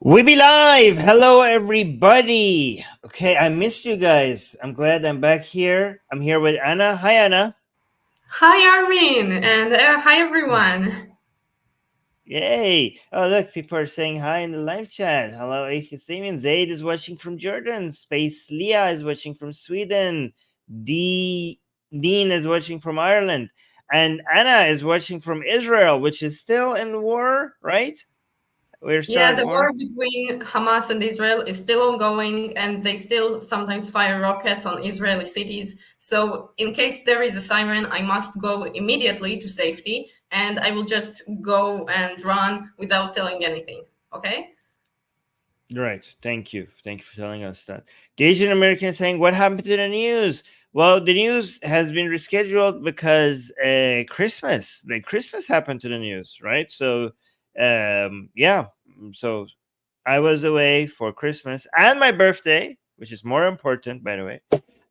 We be live. Hello, everybody. Okay, I missed you guys. I'm glad I'm back here. I'm here with Anna. Hi, Anna. Hi, Armin, and hi, everyone. Yay. Oh, look, people are saying hi in the live chat. Hello, Atheist Damien. Zaid is watching from Jordan. Space Leah is watching from Sweden. Dean is watching from Ireland. And Anna is watching from Israel, which is still in war, right? We're still Yeah, at the war. war between Hamas and Israel is still ongoing, and they still sometimes fire rockets on Israeli cities. So, in case there is a siren, I must go immediately to safety, and I will just go and run without telling anything. Okay? Right. Thank you. Thank you for telling us that. The Asian American is saying, what happened to the news? Well, the news has been rescheduled because Christmas happened to the news, right? So, yeah. So I was away for Christmas and my birthday, which is more important, by the way.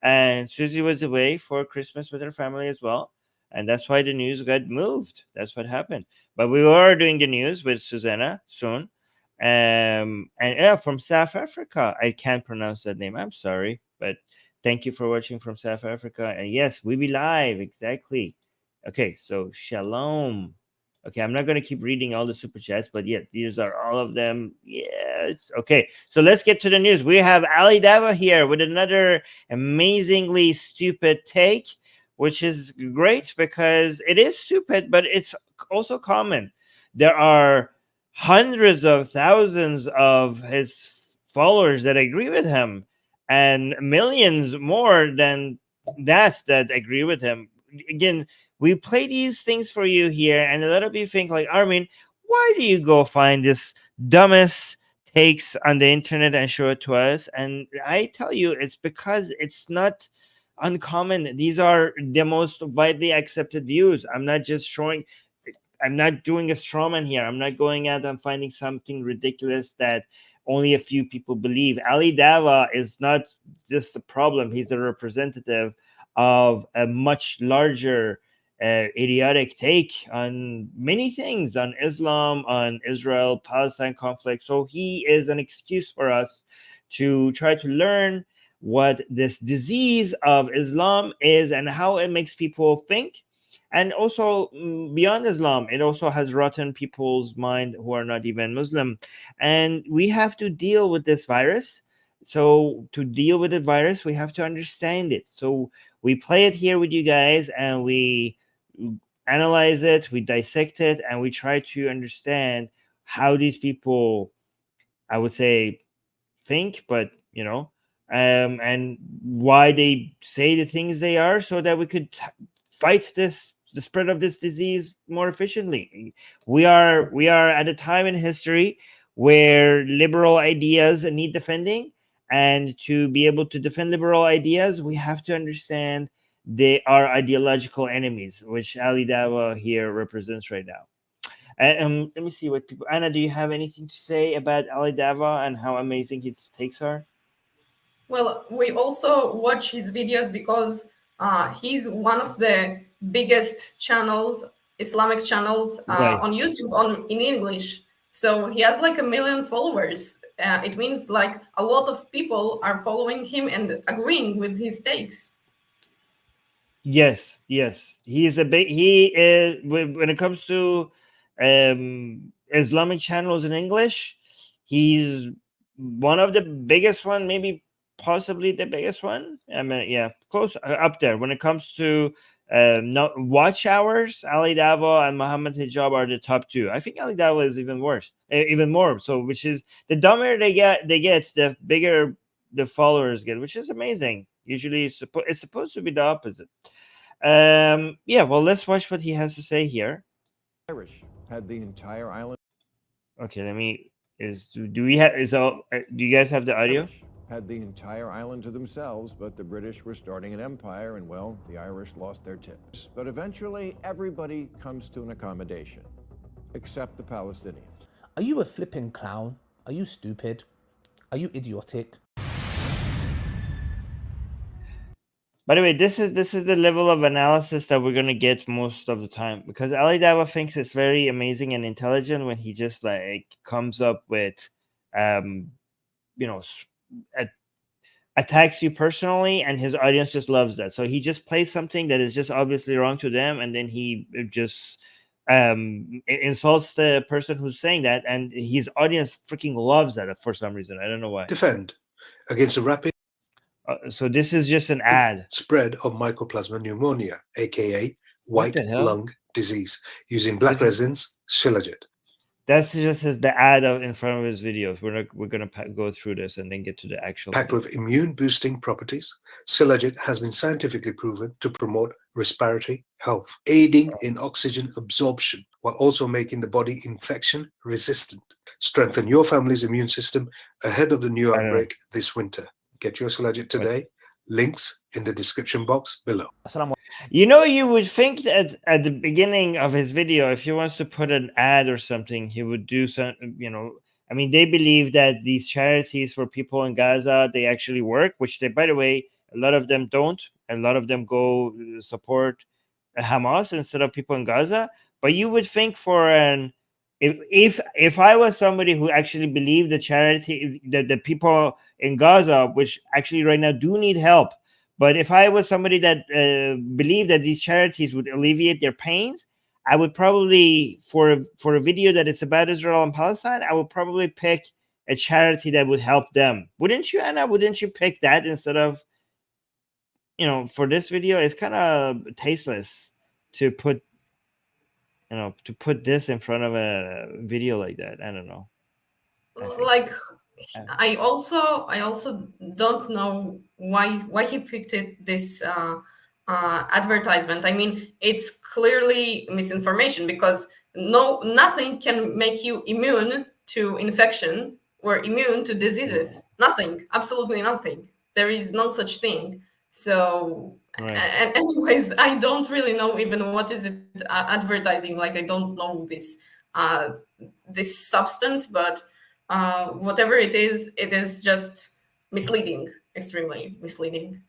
And Susie was away for Christmas with her family as well. And that's why the news got moved. That's what happened. But we were doing the news with Susanna soon, and yeah, from South Africa. I can't pronounce that name. I'm sorry, but thank you for watching from South Africa. And yes, we be live exactly. Okay, so shalom. Okay, I'm not going to keep reading all the super chats, but yeah, these are all of them. Yes. Okay, so let's get to the news. We have Ali Dawah here with another amazingly stupid take, which is great because it is stupid, but it's also common. There are hundreds of thousands of his followers that agree with him, and millions more than that agree with him. Again, we play these things for you here, and a lot of you think like, Armin, why do you go find this dumbest takes on the internet and show it to us? And I tell you, it's because it's not uncommon. These are the most widely accepted views. I'm not doing a strawman here. I'm not going out and finding something ridiculous that only a few people believe. Ali Dawah is not just a problem. He's a representative of a much larger idiotic take on many things, on Islam, on Israel Palestine conflict. So he is an excuse for us to try to learn what this disease of Islam is and how it makes people think. And also, beyond Islam, it also has rotten people's mind who are not even Muslim. And we have to deal with this virus. So to deal with the virus, we have to understand it. So we play it here with you guys, and we analyze it, we dissect it, and we try to understand how these people, I would say, think, but and why they say the things they are, so that we could fight the spread of this disease more efficiently. We are at a time in history where liberal ideas need defending, and to be able to defend liberal ideas, we have to understand they are ideological enemies, which Ali Dawah here represents right now. Let me see what people. Anna, do you have anything to say about Ali Dawah and how amazing his takes are? Well, we also watch his videos because he's one of the biggest channels, Islamic channels Right. on YouTube in English. So he has like 1 million followers. It means like a lot of people are following him and agreeing with his takes. Yes, yes. He is a big. He is when it comes to Islamic channels in English. He's one of the biggest one, maybe possibly the biggest one. I mean, yeah, close up there when it comes to no watch hours. Ali Dawah and Muhammad Hijab are the top two. I think Ali Dawah is even worse, even more. So, which is the dumber they get, the bigger the followers get, which is amazing. Usually, it's supposed to be the opposite. Yeah, well, let's watch what he has to say here. Irish had the entire island. Okay, let me. Do we have? Do you guys have the audio? Irish had the entire island to themselves, but the British were starting an empire, and well, the Irish lost their tips. But eventually, everybody comes to an accommodation, except the Palestinians. Are you a flipping clown? Are you stupid? Are you idiotic? By the way, this is the level of analysis that we're gonna get most of the time, because Ali Dawah thinks it's very amazing and intelligent when he just like comes up with you know, attacks you personally, and his audience just loves that. So he just plays something that is just obviously wrong to them, and then he just insults the person who's saying that, and his audience freaking loves that for some reason. I don't know why. Defend against a rapid So this is just an ad. spread of Mycoplasma pneumonia, aka white the hell? lung disease, using black This is- resins, Shilajit. That's just the ad in front of his videos. We're gonna go through this and then get to the actual. Packed with immune boosting properties, Shilajit has been scientifically proven to promote respiratory health, aiding in oxygen absorption while also making the body infection resistant. Strengthen your family's immune system ahead of the new outbreak this winter. Get your Shilajit today. Links in the description box below. You know, you would think that at the beginning of his video, if he wants to put an ad or something, he would do some, you know, I mean, they believe that these charities for people in Gaza, they actually work, which they, by the way, a lot of them don't. A lot of them go support Hamas instead of people in Gaza. But you would think for an, if I was somebody who actually believed the charity, the people in Gaza, which actually right now do need help, but if I was somebody that believed that these charities would alleviate their pains, I would probably, for a video that it's about Israel and Palestine, I would probably pick a charity that would help them. Wouldn't you, Anna? Wouldn't you pick that instead of, you know, for this video? It's kind of tasteless to put, you know, to put this in front of a video like that. I don't know. Like, I also don't know why he picked this advertisement. I mean, it's clearly misinformation, because nothing can make you immune to infection or immune to diseases. Nothing, absolutely nothing. There is no such thing. So, and anyways, I don't really know even what is it advertising. Like, I don't know this substance, but whatever it is just misleading, extremely misleading.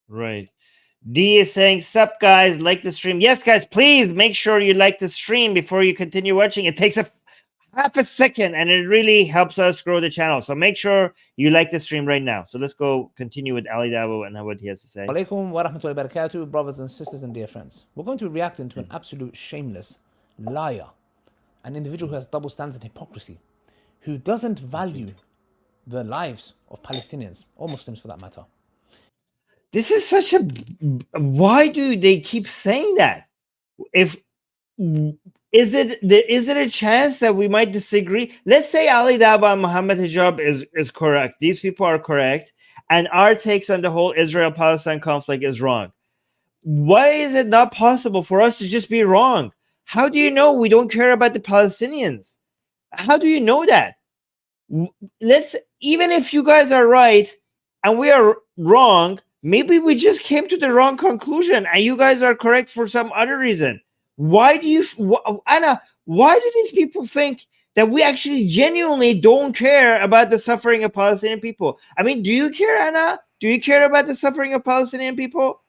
Right. D is saying, sup guys, like the stream. Yes, guys, please make sure you like the stream before you continue watching. It takes half a second and it really helps us grow the channel. So make sure you like the stream right now. So let's go continue with Ali Dawah and what he has to say. Alaikum wa rahmatullahi wa barakatuh, brothers and sisters and dear friends. We're going to be reacting to an absolute shameless liar, an individual who has double standards and hypocrisy, who doesn't value the lives of Palestinians, or Muslims for that matter. This is such a... Why do they keep saying that? Is it a chance that we might disagree? Let's say Ali Dawah and Muhammad Hijab is correct. These people are correct. And our takes on the whole Israel-Palestine conflict is wrong. Why is it not possible for us to just be wrong? How do you know we don't care about the Palestinians? How do you know that? Even if you guys are right and we are wrong, maybe we just came to the wrong conclusion and you guys are correct for some other reason. Why do you, Anna, why do these people think that we actually genuinely don't care about the suffering of Palestinian people? I mean, do you care, Anna? Do you care about the suffering of Palestinian people?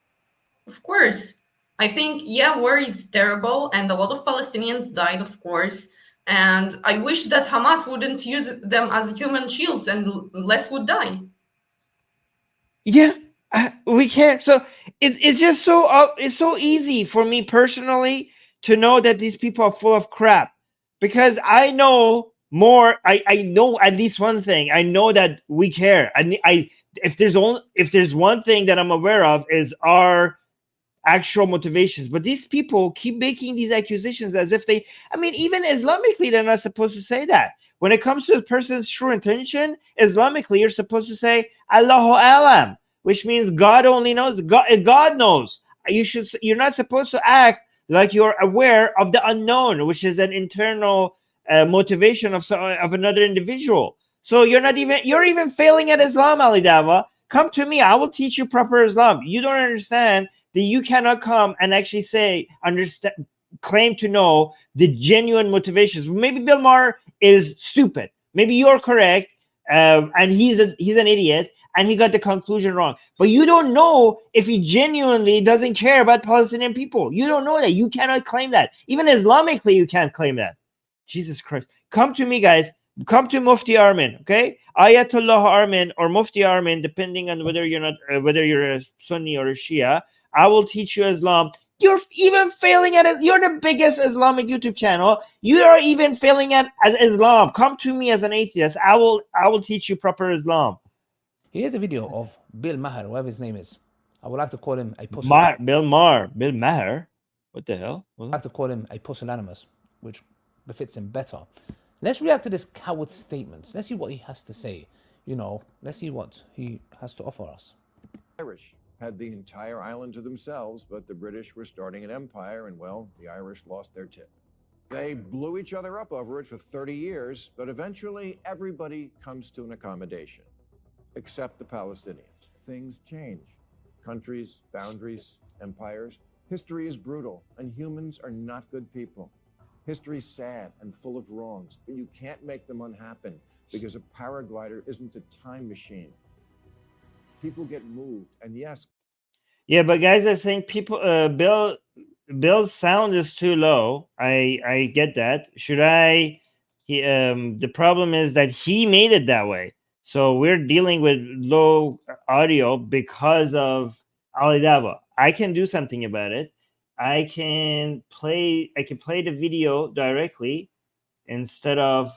Of course. I think, yeah, war is terrible and a lot of Palestinians died, of course. And I wish that Hamas wouldn't use them as human shields and less would die. Yeah, we can't. So it's just it's so easy for me personally to know that these people are full of crap, because I know more. I know at least one thing. I know that we care. If there's one thing that I'm aware of is our actual motivations. But these people keep making these accusations as if they, I mean, even Islamically, they're not supposed to say that. When it comes to a person's true intention, Islamically, you're supposed to say Allahu Alam, which means God only knows. God knows. You're not supposed to act like you're aware of the unknown, which is an internal motivation of another individual. So you're even failing at Islam, Ali Dawah. Come to me. I will teach you proper Islam. You don't understand that you cannot come and actually claim to know the genuine motivations. Maybe Bill Maher is stupid. Maybe you're correct, and he's an idiot, and he got the conclusion wrong. But you don't know if he genuinely doesn't care about Palestinian people. You don't know that. You cannot claim that. Even Islamically, you can't claim that. Jesus Christ. Come to me, guys. come to Mufti Armin, okay? Ayatollah Armin or Mufti Armin, depending on whether you're a Sunni or a Shia. I will teach you Islam. You're even failing at it. You're the biggest Islamic YouTube channel. You are even failing at Islam. Come to me as an atheist. I will teach you proper Islam. Here's a video of Bill Maher, whatever his name is. I would like to call him a Bill Maher. What the hell? I would like to call him a pusillanimous, which befits him better. Let's react to this coward statement. Let's see what he has to say. You know, let's see what he has to offer us. Irish had the entire island to themselves, but the British were starting an empire, and well, the Irish lost their tip. They blew each other up over it for 30 years, but eventually everybody comes to an accommodation, except the Palestinians. Things change. Countries, boundaries, empires. History is brutal, and humans are not good people. History's sad and full of wrongs, but you can't make them unhappen because a paraglider isn't a time machine. People get moved, and yes. Yeah, but guys are saying people. Bill's sound is too low. I get that. Should I? The problem is that he made it that way. So we're dealing with low audio because of Ali Dawah. I can do something about it. I can play the video directly instead of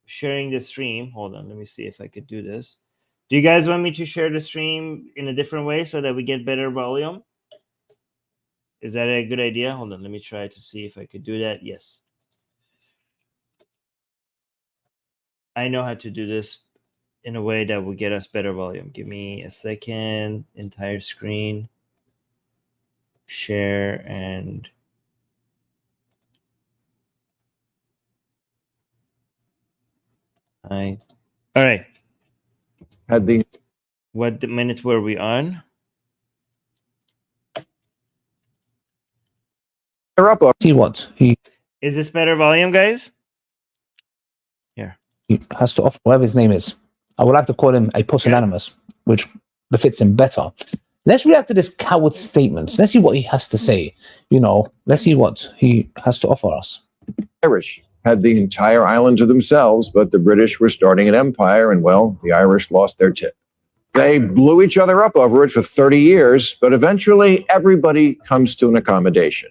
sharing the stream. Hold on, let me see if I could do this. Do you guys want me to share the stream in a different way so that we get better volume? Is that a good idea? Hold on, let me try to see if I could do that. Yes. I know how to do this in a way that will get us better volume. Give me a second. Entire screen. Share and all right. What minute were we on? See what he is this better volume, guys? Here. He has to offer, whatever his name is. I would like to call him a pusillanimous, which befits him better. Let's react to this coward statement. Let's see what he has to say. You know, let's see what he has to offer us. Irish had the entire island to themselves, but the British were starting an empire, and well, the Irish lost their tip. They blew each other up over it for 30 years, but eventually everybody comes to an accommodation,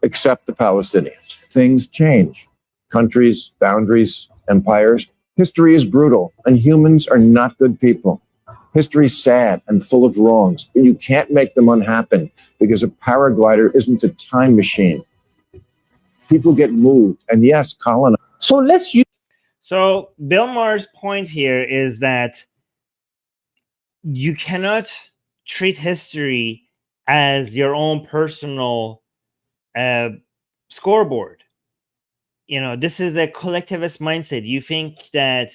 except the Palestinians. Things change. Countries, boundaries, empires. History is brutal, and humans are not good people. History's sad and full of wrongs, but you can't make them unhappen because a paraglider isn't a time machine. People get moved, and yes, colonize. So Bill Maher's point here is that you cannot treat history as your own personal scoreboard. You know, this is a collectivist mindset. You think that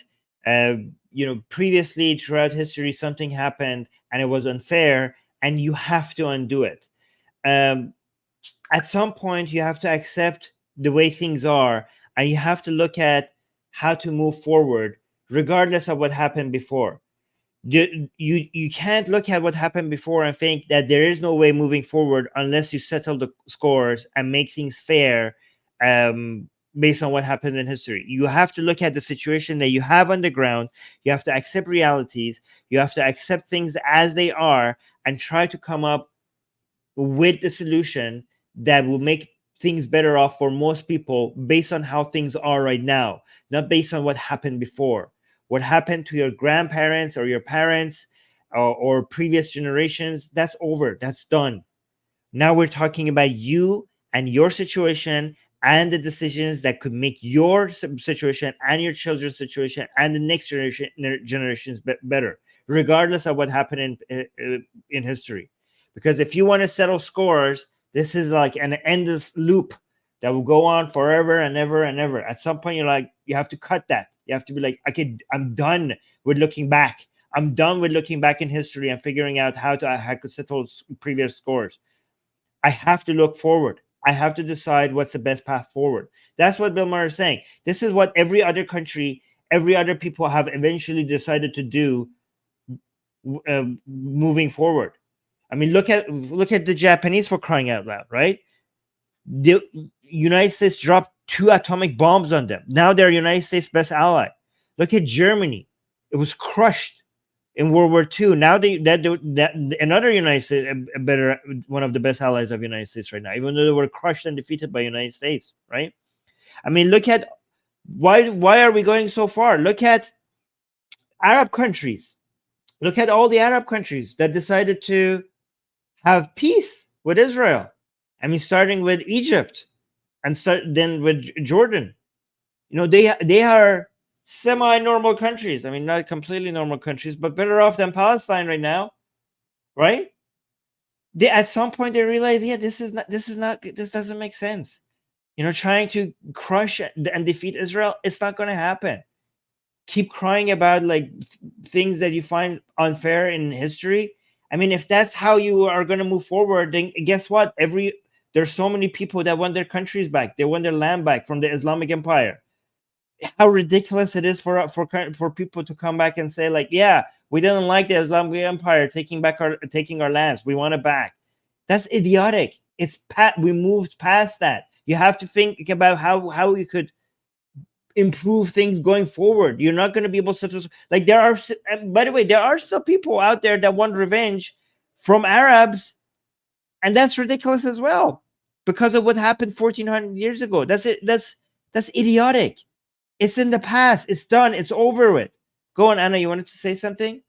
previously throughout history something happened and it was unfair and you have to undo it. At some point you have to accept the way things are and you have to look at how to move forward regardless of what happened before. You can't look at what happened before and think that there is no way moving forward unless you settle the scores and make things fair based on what happened in history. You have to look at the situation that you have on the ground. You have to accept realities. You have to accept things as they are and try to come up with the solution that will make things better off for most people based on how things are right now, not based on what happened before. What happened to your grandparents or your parents or previous generations, that's over. That's done. Now we're talking about you and your situation and the decisions that could make your situation and your children's situation and the next generations better, regardless of what happened in history. Because if you want to settle scores, this is like an endless loop that will go on forever and ever and ever. At some point, you have to cut that. You have to be like, okay, I'm done with looking back. I'm done with looking back in history and figuring out how to settle previous scores. I have to look forward. I have to decide what's the best path forward. That's what Bill Maher is saying. This is what every other country, every other people have eventually decided to do moving forward. I mean, look at the Japanese, for crying out loud, right? The United States dropped 2 atomic bombs on them. Now they're United States' best ally. Look at Germany. It was crushed in World War II. Now that another United States, one of the best allies of the United States right now, even though they were crushed and defeated by the United States, right? I mean, look at why are we going so far? Look at Arab countries. Look at all the Arab countries that decided to have peace with Israel. I mean, starting with Egypt and then with Jordan. You know, they are semi-normal countries. I mean, not completely normal countries, but better off than Palestine right now, right? At some point they realize, yeah, this doesn't make sense. You know, trying to crush and defeat Israel, it's not going to happen. Keep crying about like things that you find unfair in history. I mean, if that's how you are going to move forward, then guess what? There's so many people that want their countries back. They want their land back from the Islamic Empire. How ridiculous it is for people to come back and say like, yeah, we didn't like the Islamic Empire taking our lands. We want it back. That's idiotic. We moved past that. You have to think about how you could improve things going forward. You're not going to be able to, like, by the way, there are still people out there that want revenge from Arabs, and that's ridiculous as well because of what happened 1400 years ago. That's idiotic. It's in the past. It's done. It's over with. Go on, Anna. You wanted to say something?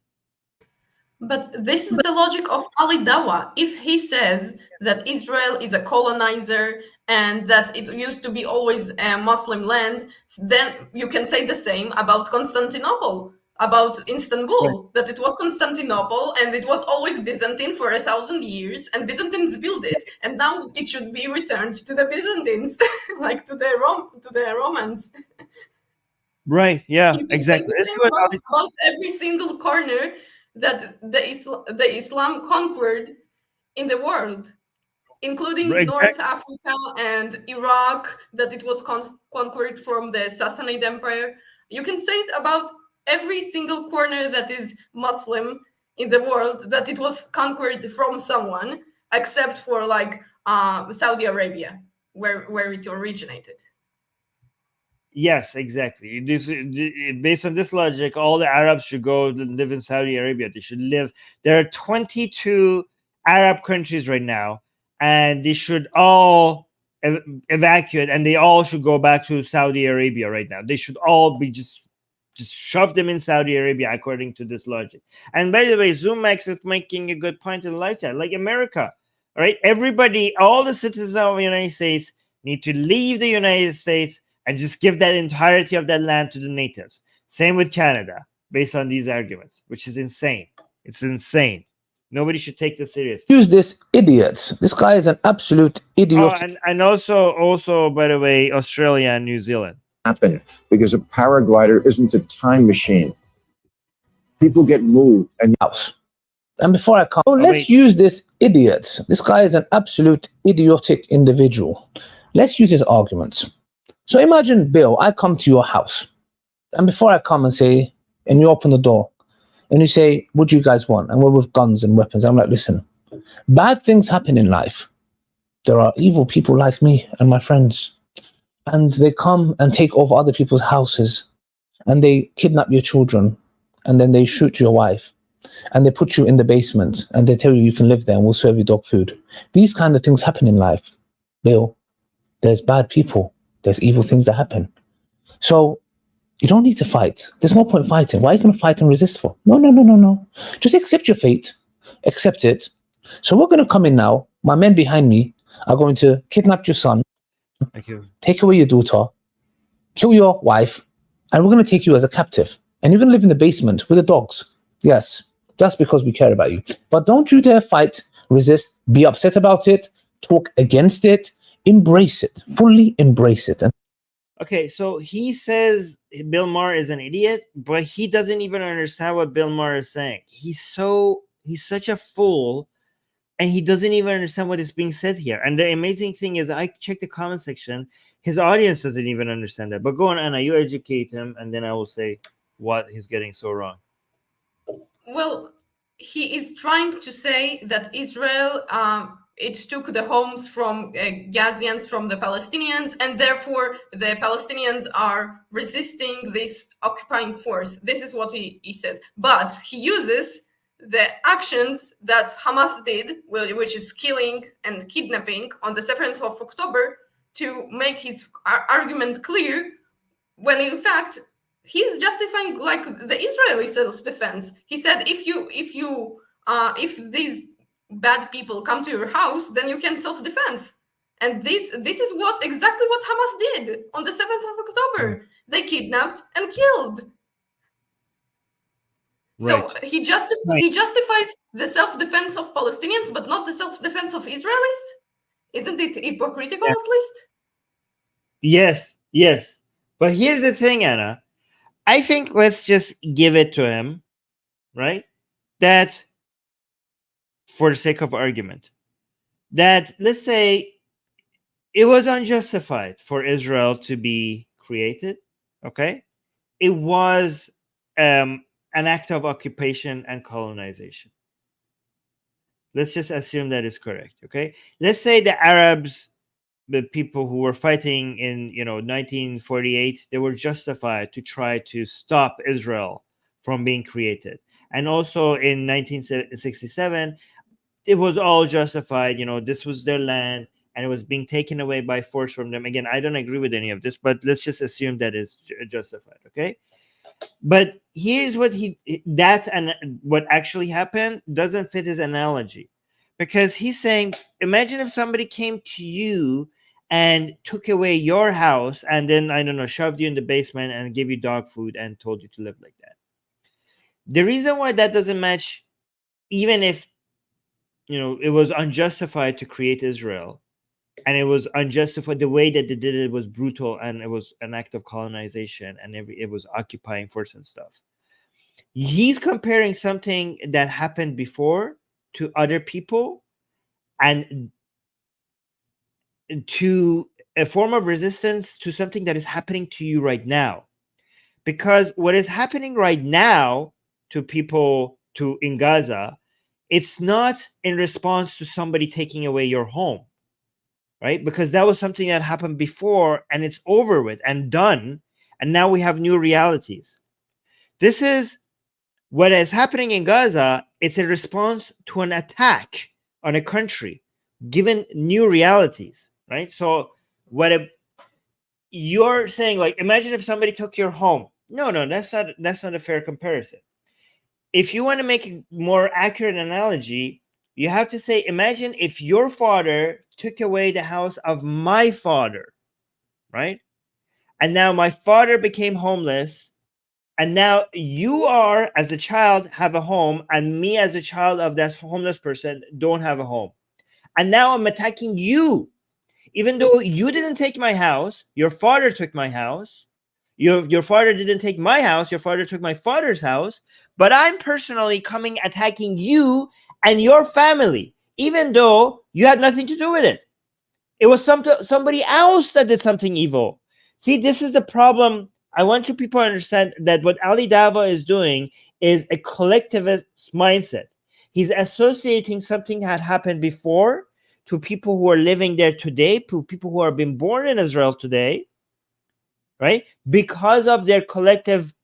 But this is the logic of Ali Dawah. If he says that Israel is a colonizer and that it used to be always a Muslim land, then you can say the same about Constantinople, about Istanbul, that it was Constantinople and it was always Byzantine for 1,000 years, and Byzantines built it, and now it should be returned to the Byzantines, like to the Romans. Right. Yeah. Exactly. About every single corner that the Islam conquered in the world, including North Africa and Iraq, that it was conquered from the Sassanid Empire. You can say it about every single corner that is Muslim in the world, that it was conquered from someone, except for like Saudi Arabia, where it originated. Yes, exactly. Based on this logic, all the Arabs should go live in Saudi Arabia. They should live. There are 22 Arab countries right now, and they should all evacuate, and they all should go back to Saudi Arabia right now. They should all be just shove them in Saudi Arabia according to this logic. And by the way, ZoomX is making a good point in the live chat. Like America, right? Everybody, all the citizens of the United States need to leave the United States and just give that entirety of that land to the natives. Same with Canada, based on these arguments, which is insane. It's insane. Nobody should take this seriously. Use this idiot. This guy is an absolute idiot. Oh, and also, by the way, Australia and New Zealand. Happen because a paraglider isn't a time machine. People get moved and house. And before I come, let's use this idiot. This guy is an absolute idiotic individual. Let's use his arguments. So imagine, Bill, I come to your house, and before I come and say, and you open the door, and you say, what do you guys want? And we're with guns and weapons. I'm like, listen, bad things happen in life. There are evil people like me and my friends, and they come and take over other people's houses, and they kidnap your children, and then they shoot your wife, and they put you in the basement, and they tell you can live there and we'll serve you dog food. These kind of things happen in life, Bill. There's bad people. There's evil things that happen. So you don't need to fight. There's no point fighting. Why are you going to fight and resist for? No. Just accept your fate. Accept it. So we're going to come in now. My men behind me are going to kidnap your son, take away your daughter, kill your wife, and we're going to take you as a captive. And you're going to live in the basement with the dogs. Yes, that's because we care about you. But don't you dare fight, resist, be upset about it, talk against it. Embrace it, fully embrace it. Okay, so he says Bill Maher is an idiot, but he doesn't even understand what Bill Maher is saying. He's such a fool, and he doesn't even understand what is being said here. And the amazing thing is, I checked the comment section. His audience doesn't even understand that. But go on, Anna, you educate him, and then I will say what he's getting so wrong. Well, he is trying to say that Israel it took the homes from Gazians, from the Palestinians, and therefore the Palestinians are resisting this occupying force. This is what he says. But he uses the actions that Hamas did, which is killing and kidnapping on the 7th of October, to make his argument clear, when in fact he's justifying like the Israeli self-defense. He said if these bad people come to your house, then you can self-defense. And this is exactly what Hamas did on the 7th of October. They kidnapped and killed. Right. So he justifies the self-defense of Palestinians, but not the self-defense of Israelis. Isn't it hypocritical, at least? Yes. But here's the thing, Anna. I think let's just give it to him, right? That, for the sake of argument, that let's say it was unjustified for Israel to be created, okay? It was an act of occupation and colonization. Let's just assume that is correct, okay? Let's say the Arabs, the people who were fighting in 1948, they were justified to try to stop Israel from being created. And also in 1967, it was all justified. This was their land and it was being taken away by force from them. Again, I don't agree with any of this, but let's just assume that is justified, okay? But here's what what actually happened doesn't fit his analogy, because he's saying, imagine if somebody came to you and took away your house and then, I don't know, shoved you in the basement and gave you dog food and told you to live like that. The reason why that doesn't match, even if it was unjustified to create Israel, and it was unjustified, the way that they did it was brutal, and it was an act of colonization, and it was occupying force and stuff. He's comparing something that happened before to other people and to a form of resistance to something that is happening to you right now. Because what is happening right now to people in Gaza, it's not in response to somebody taking away your home, right? Because that was something that happened before and it's over with and done. And now we have new realities. This is what is happening in Gaza. It's a response to an attack on a country, given new realities, right? So you're saying, like, imagine if somebody took your home. No, that's not a fair comparison. If you want to make a more accurate analogy, you have to say, imagine if your father took away the house of my father, right? And now my father became homeless, and now you are, as a child, have a home, and me as a child of that homeless person don't have a home. And now I'm attacking you. Even though you didn't take my house, your father took my house. Your father didn't take my house, your father took my father's house, but I'm personally coming attacking you and your family, even though you had nothing to do with it. It was somebody else that did something evil. See, this is the problem. I want you people to understand that what Ali Dawah is doing is a collectivist mindset. He's associating something that happened before to people who are living there today, to people who are being born in Israel today, right? Because of their collective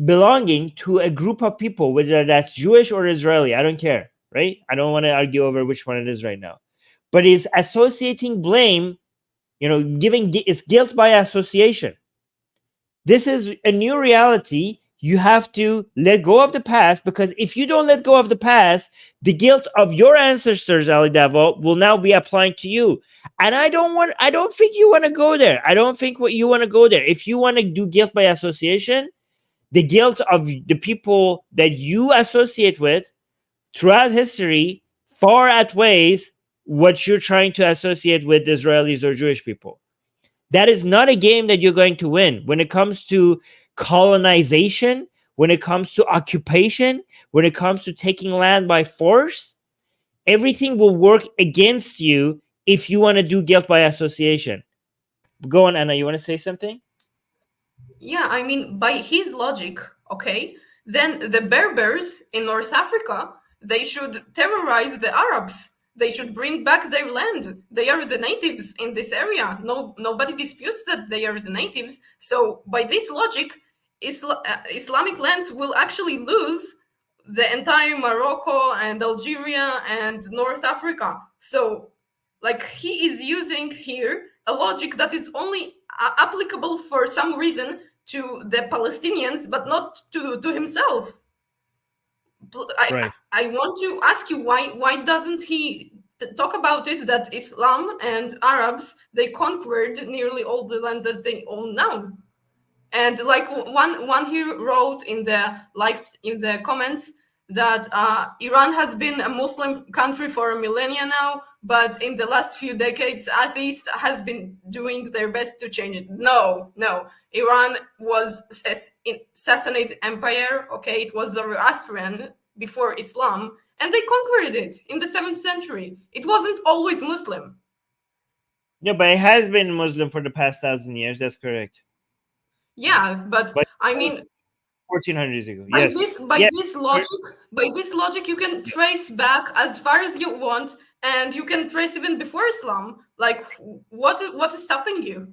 belonging to a group of people, whether that's Jewish or Israeli, I don't care, right? I don't want to argue over which one it is right now. But it's associating blame, giving it's guilt by association. This is a new reality. You have to let go of the past, because if you don't let go of the past, the guilt of your ancestors, Ali Dawah, will now be applying to you. And I don't think you want to go there. I don't think you want to go there. If you want to do guilt by association, the guilt of the people that you associate with throughout history far outweighs what you're trying to associate with Israelis or Jewish people. That is not a game that you're going to win. When it comes to colonization, when it comes to occupation, when it comes to taking land by force, everything will work against you if you want to do guilt by association. Go on, Anna, you want to say something? Yeah, I mean, by his logic, okay, then the Berbers in North Africa, they should terrorize the Arabs They should bring back their land. They are the natives in this area. Nobody disputes that they are the natives. So by this logic, Islamic lands will actually lose the entire Morocco and Algeria and North Africa. So, like, he is using here a logic that is only applicable for some reason to the Palestinians, but not to himself. Right. I want to ask you why doesn't he talk about it that Islam and Arabs, they conquered nearly all the land that they own now? And like one he wrote in the comments that Iran has been a Muslim country for a millennia now, but in the last few decades, atheists has been doing their best to change it. No. Iran was an Sassanid empire. Okay, it was Zoroastrian before Islam, and they conquered it in the 7th century. It wasn't always Muslim. Yeah, but it has been Muslim for the past 1,000 years. That's correct. Yeah, but I mean, 1400 years ago. By Yes. this logic, you can trace back as far as you want, and you can trace even before Islam. Like, what is stopping you?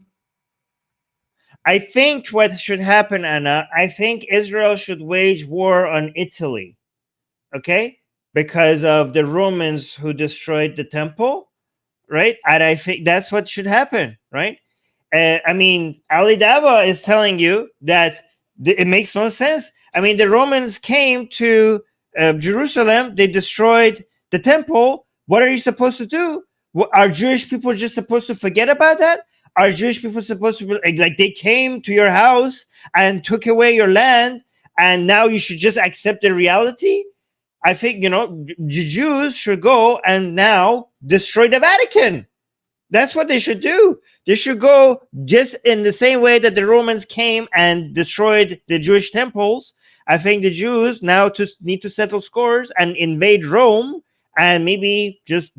I think what should happen, Anna, I think Israel should wage war on Italy, okay? Because of the Romans who destroyed the temple, right? And I think that's what should happen, right? I mean, Ali Dawah is telling you that it makes no sense. I mean, the Romans came to Jerusalem, they destroyed the temple. What are you supposed to do? Are Jewish people just supposed to forget about that? Are Jewish people supposed to be like they came to your house and took away your land, and now you should just accept the reality? I think, the Jews should go and now destroy the Vatican. That's what they should do. They should go just in the same way that the Romans came and destroyed the Jewish temples. I think the Jews now need to settle scores and invade Rome and maybe just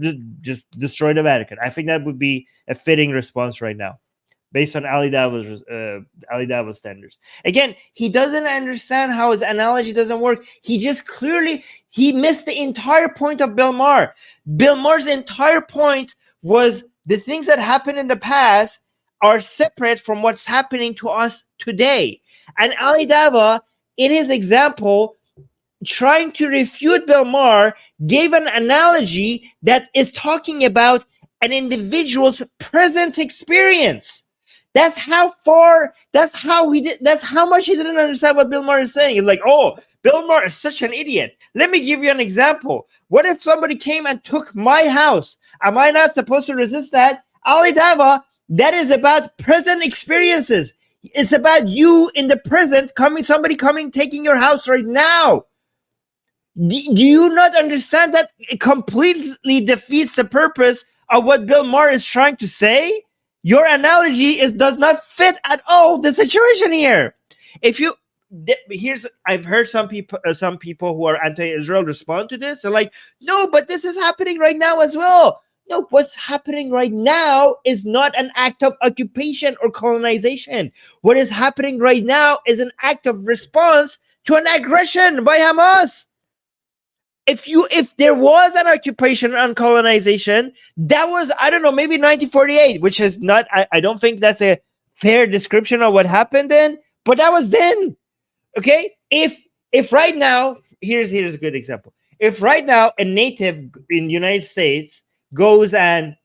destroy the Vatican. I think that would be a fitting response right now, based on Ali Dawah's standards. Again, he doesn't understand how his analogy doesn't work. He missed the entire point of Bill Maher. Bill Maher's entire point was the things that happened in the past are separate from what's happening to us today. And Ali Dawah, in his example, trying to refute Bill Maher, gave an analogy that is talking about an individual's present experience. That's how much he didn't understand what Bill Maher is saying. It's like, oh, Bill Maher is such an idiot. Let me give you an example. What if somebody came and took my house? Am I not supposed to resist that? Ali Dawah, that is about present experiences. It's about you in the present, somebody coming, taking your house right now. Do you not understand that it completely defeats the purpose of what Bill Maher is trying to say? Your analogy does not fit at all the situation here. I've heard some people who are anti-Israel respond to this. They're like, no, but this is happening right now as well. No, what's happening right now is not an act of occupation or colonization. What is happening right now is an act of response to an aggression by Hamas. If there was an occupation and colonization, that was, I don't know, maybe 1948, which is not, I don't think that's a fair description of what happened then, but that was then. Okay? If right now, here's a good example. If right now a native in the United States goes and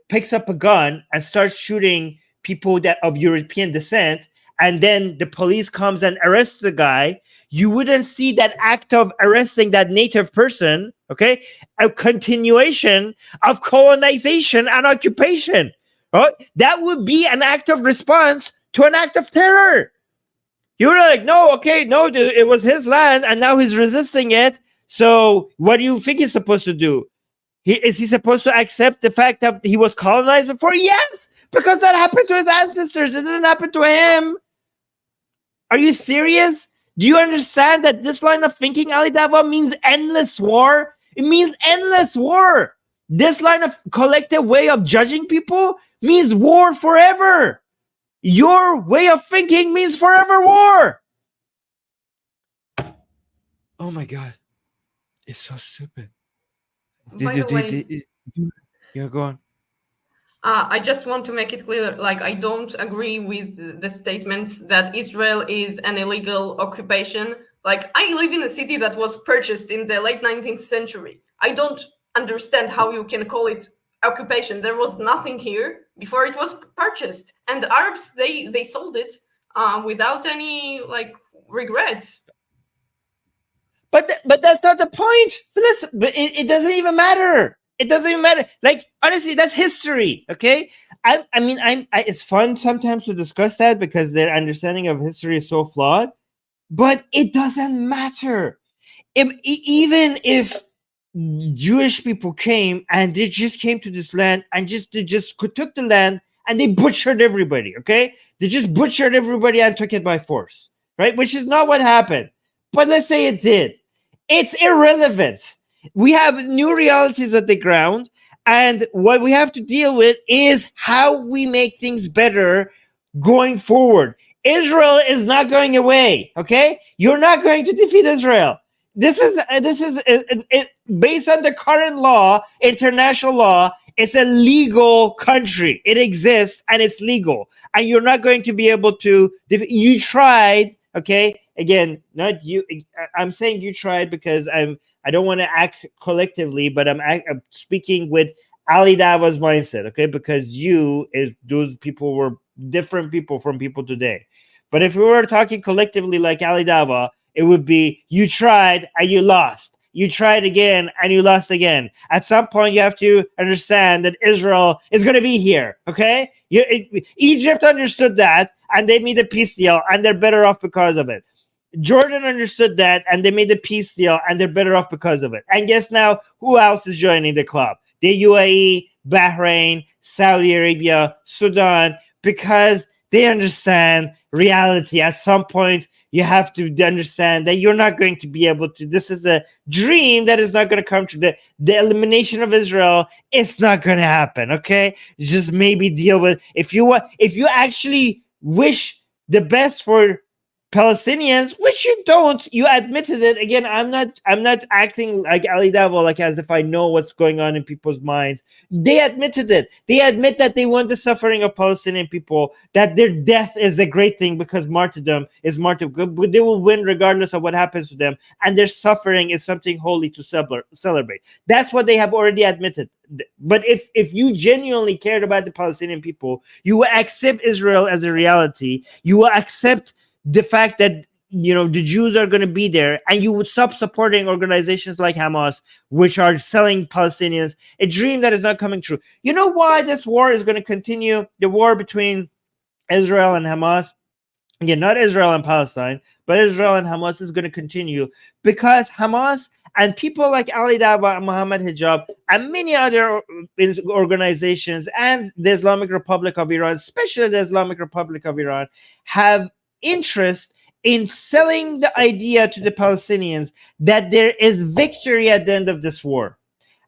picks up a gun and starts shooting people that of European descent, and then the police comes and arrests the guy, you wouldn't see that act of arresting that native person, okay, a continuation of colonization and occupation. Right? That would be an act of response to an act of terror. You were like, no, it was his land, and now he's resisting it. So what do you think he's supposed to do? Is he supposed to accept the fact that he was colonized before? Yes, because that happened to his ancestors. It didn't happen to him. Are you serious? Do you understand that this line of thinking, Ali Dawah, means endless war? It means endless war. This line of collective way of judging people means war forever. Your way of thinking means forever war. Oh my God. It's so stupid. By the way, Yeah, go on. I just want to make it clear, like, I don't agree with the statements that Israel is an illegal occupation. Like, I live in a city that was purchased in the late 19th century. I don't understand how you can call it occupation. There was nothing here before it was purchased, and the Arabs, they sold it without any like regrets. But that's not the point. But it doesn't even matter. It doesn't even matter. Like, honestly, that's history. Okay. I mean, it's fun sometimes to discuss that because their understanding of history is so flawed. But it doesn't matter. Even if Jewish people came and they just came to this land and they just took the land and they butchered everybody. Okay, they just butchered everybody and took it by force, right? Which is not what happened. But let's say it did. It's irrelevant. We have new realities at the ground, and what we have to deal with is how we make things better going forward. Israel is not going away. Okay, you're not going to defeat Israel. This is based on the current law, international law. It's a legal country. It exists and it's legal, and you're not going to be able to. You tried. Okay, again, not you. I'm saying you tried because I don't want to act collectively, but I'm speaking with Ali Dawah's mindset. Okay, because those people were different people from people today. But if we were talking collectively like Ali Dawah, it would be you tried and you lost. You tried again and you lost again. At some point, you have to understand that Israel is going to be here. Okay, Egypt understood that, and they made a peace deal, and they're better off because of it. Jordan understood that, and they made a peace deal, and they're better off because of it. And guess now, who else is joining the club? The UAE, Bahrain, Saudi Arabia, Sudan, because they understand reality. At some point, you have to understand that you're not going to be able to. This is a dream that is not going to come true. The elimination of Israel, it's not going to happen. Okay, just maybe deal with if you actually wish the best for Palestinians, which you don't. You admitted it. Again, I'm not acting like Ali Dawah, like as if I know what's going on in people's minds. They admitted it. They admit that they want the suffering of Palestinian people, that their death is a great thing because martyrdom is martyrdom. They will win regardless of what happens to them, and their suffering is something holy to celebrate. That's what they have already admitted. But if you genuinely cared about the Palestinian people, you will accept Israel as a reality. You will accept the fact that the Jews are going to be there, and you would stop supporting organizations like Hamas, which are selling Palestinians a dream that is not coming true. You know why this war is going to continue? The war between Israel and Hamas, again, not Israel and Palestine, but Israel and Hamas is going to continue because Hamas and people like Ali Dawah and Muhammad Hijab and many other organizations and the Islamic Republic of Iran, especially the Islamic Republic of Iran, have interest in selling the idea to the Palestinians that there is victory at the end of this war.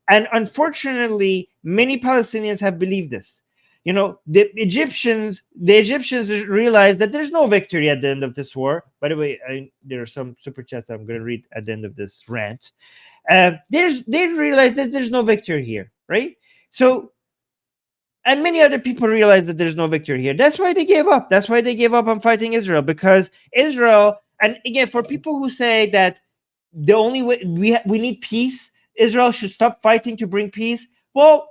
And unfortunately, many Palestinians have believed this. The Egyptians realized that there's no victory at the end of this war. By the way, there are some super chats I'm going to read at the end of this rant. They realized that there's no victory here, right? So, and many other people realize that there's no victory here. That's why they gave up. That's why they gave up on fighting Israel, because Israel, and again, for people who say that the only way we need peace, Israel should stop fighting to bring peace. Well,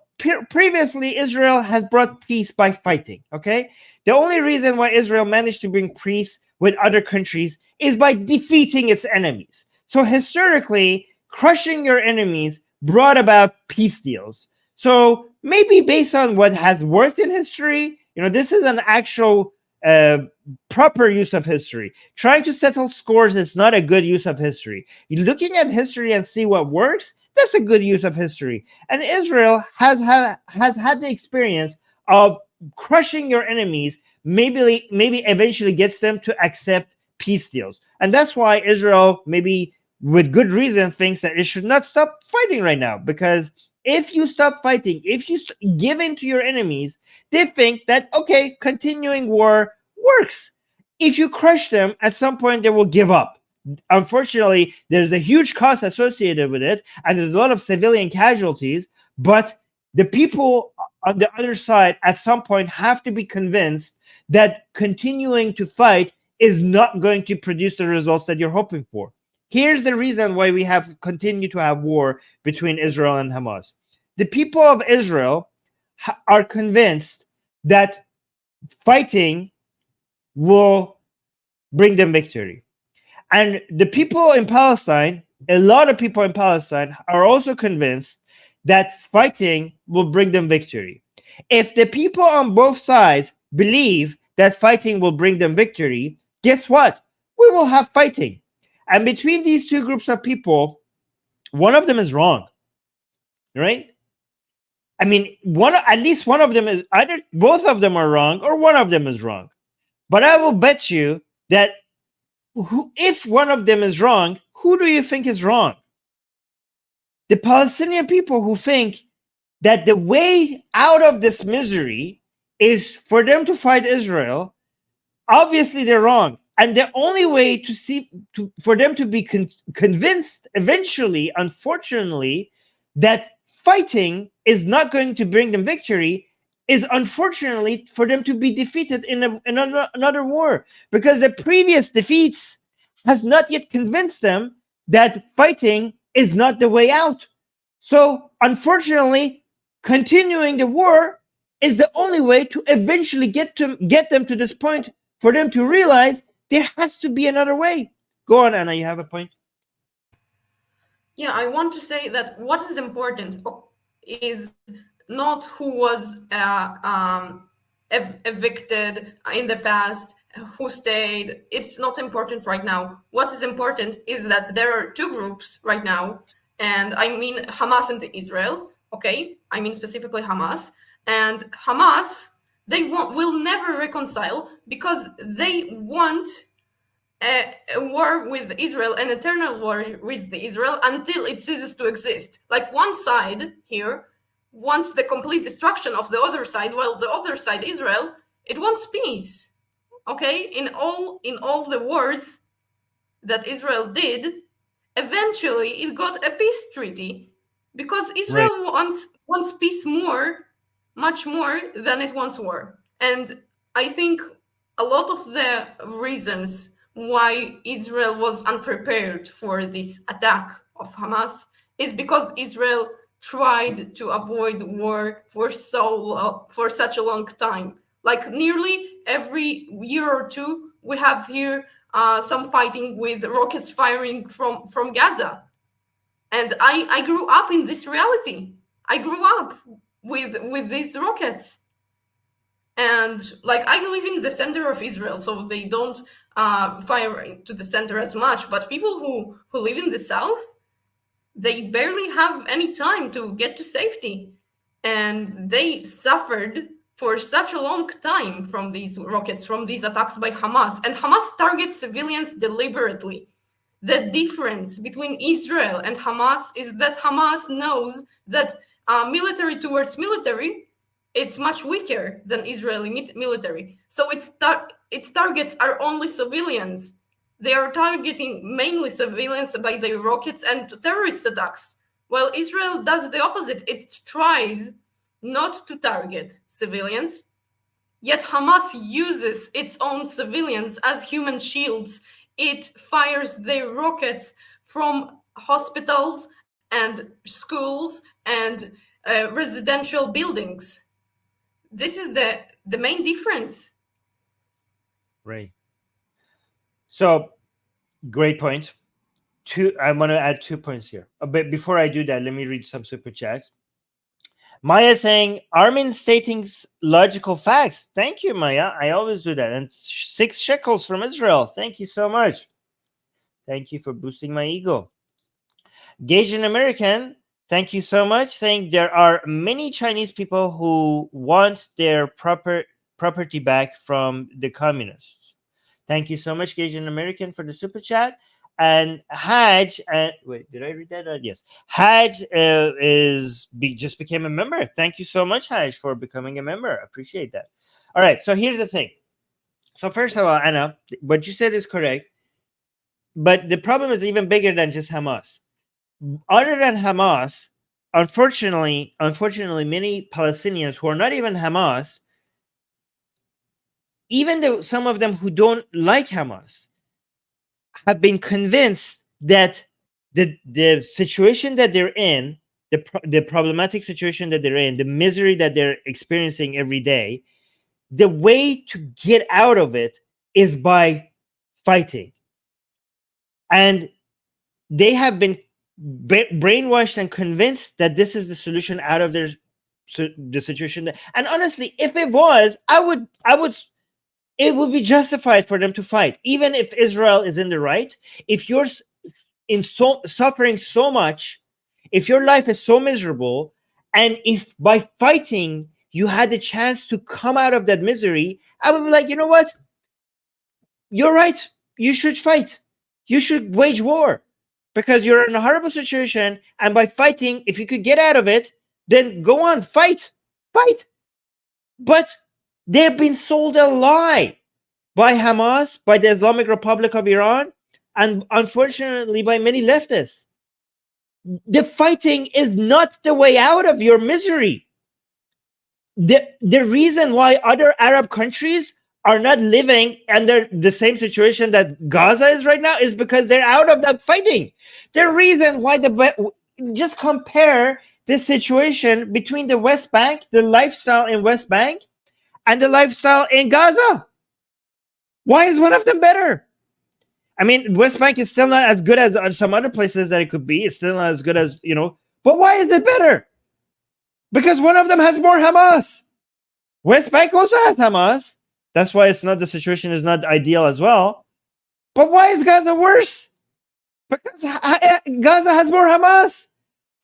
previously, Israel has brought peace by fighting, okay? The only reason why Israel managed to bring peace with other countries is by defeating its enemies. So historically, crushing your enemies brought about peace deals. So maybe based on what has worked in history, this is an actual proper use of history. Trying to settle scores is not a good use of history. You're looking at history and see what works. That's a good use of history. And Israel has had the experience of crushing your enemies, maybe eventually gets them to accept peace deals. And that's why Israel, maybe with good reason, thinks that it should not stop fighting right now, because if you stop fighting, if you give in to your enemies, they think that, okay, continuing war works. If you crush them, at some point they will give up. Unfortunately, there's a huge cost associated with it, and there's a lot of civilian casualties. But the people on the other side at some point have to be convinced that continuing to fight is not going to produce the results that you're hoping for. Here's the reason why we have continued to have war between Israel and Hamas. The people of Israel are convinced that fighting will bring them victory. And the people in Palestine, a lot of people in Palestine are also convinced that fighting will bring them victory. If the people on both sides believe that fighting will bring them victory, guess what? We will have fighting. And between these two groups of people, one of them is wrong, right? I mean, at least one of them is either both of them are wrong or one of them is wrong. But I will bet you that if one of them is wrong, who do you think is wrong? The Palestinian people who think that the way out of this misery is for them to fight Israel. Obviously, they're wrong. And the only way for them to be convinced eventually, unfortunately, that fighting is not going to bring them victory is unfortunately for them to be defeated in another war, because the previous defeats has not yet convinced them that fighting is not the way out. So unfortunately, continuing the war is the only way to eventually get them to this point, for them to realize there has to be another way. Go on, Anna, you have a point? Yeah, I want to say that what is important is not who was evicted in the past, who stayed. It's not important right now. What is important is that there are two groups right now, and I mean Hamas and Israel, okay? I mean specifically Hamas. And Hamas, they will never reconcile because they want a war with Israel, an eternal war with Israel, until it ceases to exist. Like one side here wants the complete destruction of the other side, while the other side, Israel, it wants peace. Okay, in all the wars that Israel did, eventually it got a peace treaty because Israel wants peace much more than it wants war. And I think a lot of the reasons why Israel was unprepared for this attack of Hamas is because Israel tried to avoid war for such a long time. Like nearly every year or two, we have here some fighting with rockets firing from Gaza. And I grew up in this reality. I grew up with these rockets. And like I live in the center of Israel, so they don't fire to the center as much. But people who live in the south, they barely have any time to get to safety. And they suffered for such a long time from these rockets, from these attacks by Hamas. And Hamas targets civilians deliberately. The difference between Israel and Hamas is that Hamas knows that military towards military, it's much weaker than Israeli military. So its targets are only civilians. They are targeting mainly civilians by the rockets and terrorist attacks. While Israel does the opposite. It tries not to target civilians, yet Hamas uses its own civilians as human shields. It fires their rockets from hospitals and schools and residential buildings. This is the main difference. Right. So, great point. I want to add 2 points here. But before I do that, let me read some super chats. Maya saying, Armin stating logical facts. Thank you, Maya. I always do that. And 6 shekels from Israel. Thank you so much. Thank you for boosting my ego. Gasian American, thank you so much. Saying there are many Chinese people who want their property back from the communists. Thank you so much, Gasian American, for the super chat. And Haj, wait, did I read that? Yes. Haj just became a member. Thank you so much, Haj, for becoming a member. Appreciate that. All right, so here's the thing. So first of all, Anna, what you said is correct. But the problem is even bigger than just Hamas. Other than Hamas, unfortunately, many Palestinians who are not even Hamas, even though some of them who don't like Hamas, have been convinced that the situation that they're in, the problematic situation that they're in, the misery that they're experiencing every day, the way to get out of it is by fighting. And they have been brainwashed and convinced that this is the solution out of the situation. And honestly, if it was, it would be justified for them to fight, even if Israel is in the right. If you're suffering so much, if your life is so miserable, and if by fighting you had the chance to come out of that misery, I would be like, you know what? You're right. You should fight. You should wage war because you're in a horrible situation. And by fighting, if you could get out of it, then go on, fight. But they've been sold a lie by Hamas, by the Islamic Republic of Iran, and unfortunately by many leftists. The fighting is not the way out of your misery. The reason why other Arab countries are not living under the same situation that Gaza is right now is because they're out of that fighting. The reason why just compare the situation between the West Bank, the lifestyle in West Bank, and the lifestyle in Gaza. Why is one of them better? I mean, West Bank is still not as good as some other places that it could be. It's still not as good as, but why is it better? Because one of them has more Hamas. West Bank also has Hamas. That's why the situation is not ideal as well. But why is Gaza worse? Because Gaza has more Hamas.